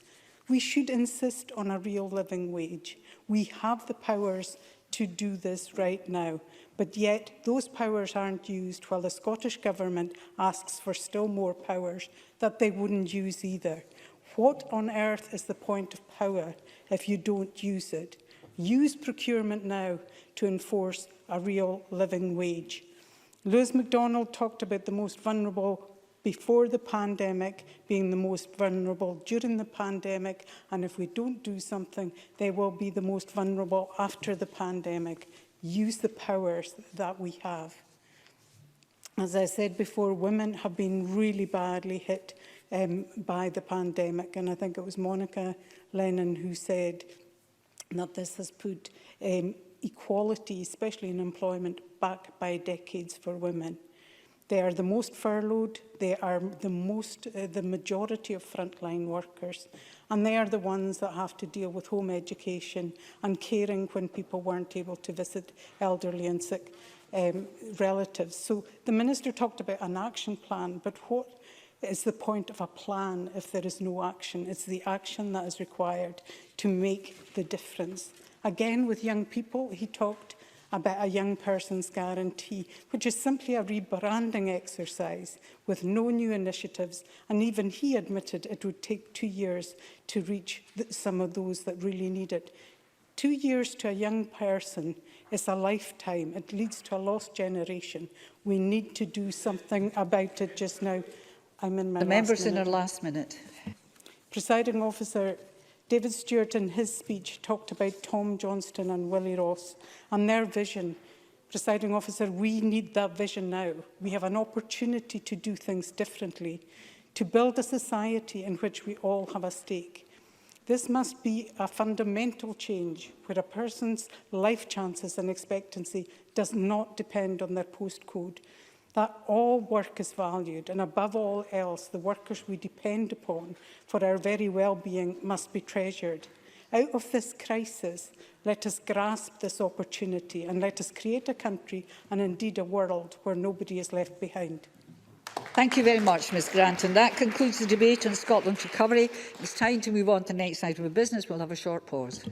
We should insist on a real living wage. We have the powers to do this right now, but yet those powers aren't used while the Scottish Government asks for still more powers that they wouldn't use either. What on earth is the point of power if you don't use it? Use procurement now to enforce a real living wage. Lewis MacDonald talked about the most vulnerable before the pandemic being the most vulnerable during the pandemic, and if we don't do something, they will be the most vulnerable after the pandemic. Use the powers that we have. As I said before, women have been really badly hit by the pandemic, and I think it was Monica Lennon who said that this has put equality, especially in employment, back by decades for women. They are the most furloughed, they are the majority of frontline workers, and they are the ones that have to deal with home education and caring when people weren't able to visit elderly and sick relatives. So the Minister talked about an action plan, but what is the point of a plan if there is no action? It's the action that is required to make the difference. Again, with young people, he talked about a young person's guarantee, which is simply a rebranding exercise with no new initiatives, and even he admitted it would take 2 years to reach some of those that really need it. 2 years to a young person is a lifetime. It leads to a lost generation. We need to do something about it just now. I'm in my last minute. The members in our last minute. Presiding officer, David Stewart in his speech talked about Tom Johnston and Willie Ross and their vision Presiding Officer, we need that vision now. We have an opportunity to do things differently, to build a society in which we all have a stake. This must be a fundamental change where a person's life chances and expectancy does not depend on their postcode, that all work is valued and above all else the workers we depend upon for our very well-being must be treasured. Out of this crisis, let us grasp this opportunity and let us create a country and indeed a world where nobody is left behind. Thank you very much, Ms Granton. That concludes the debate on Scotland's recovery. It's time to move on to the next item of business. We'll have a short pause.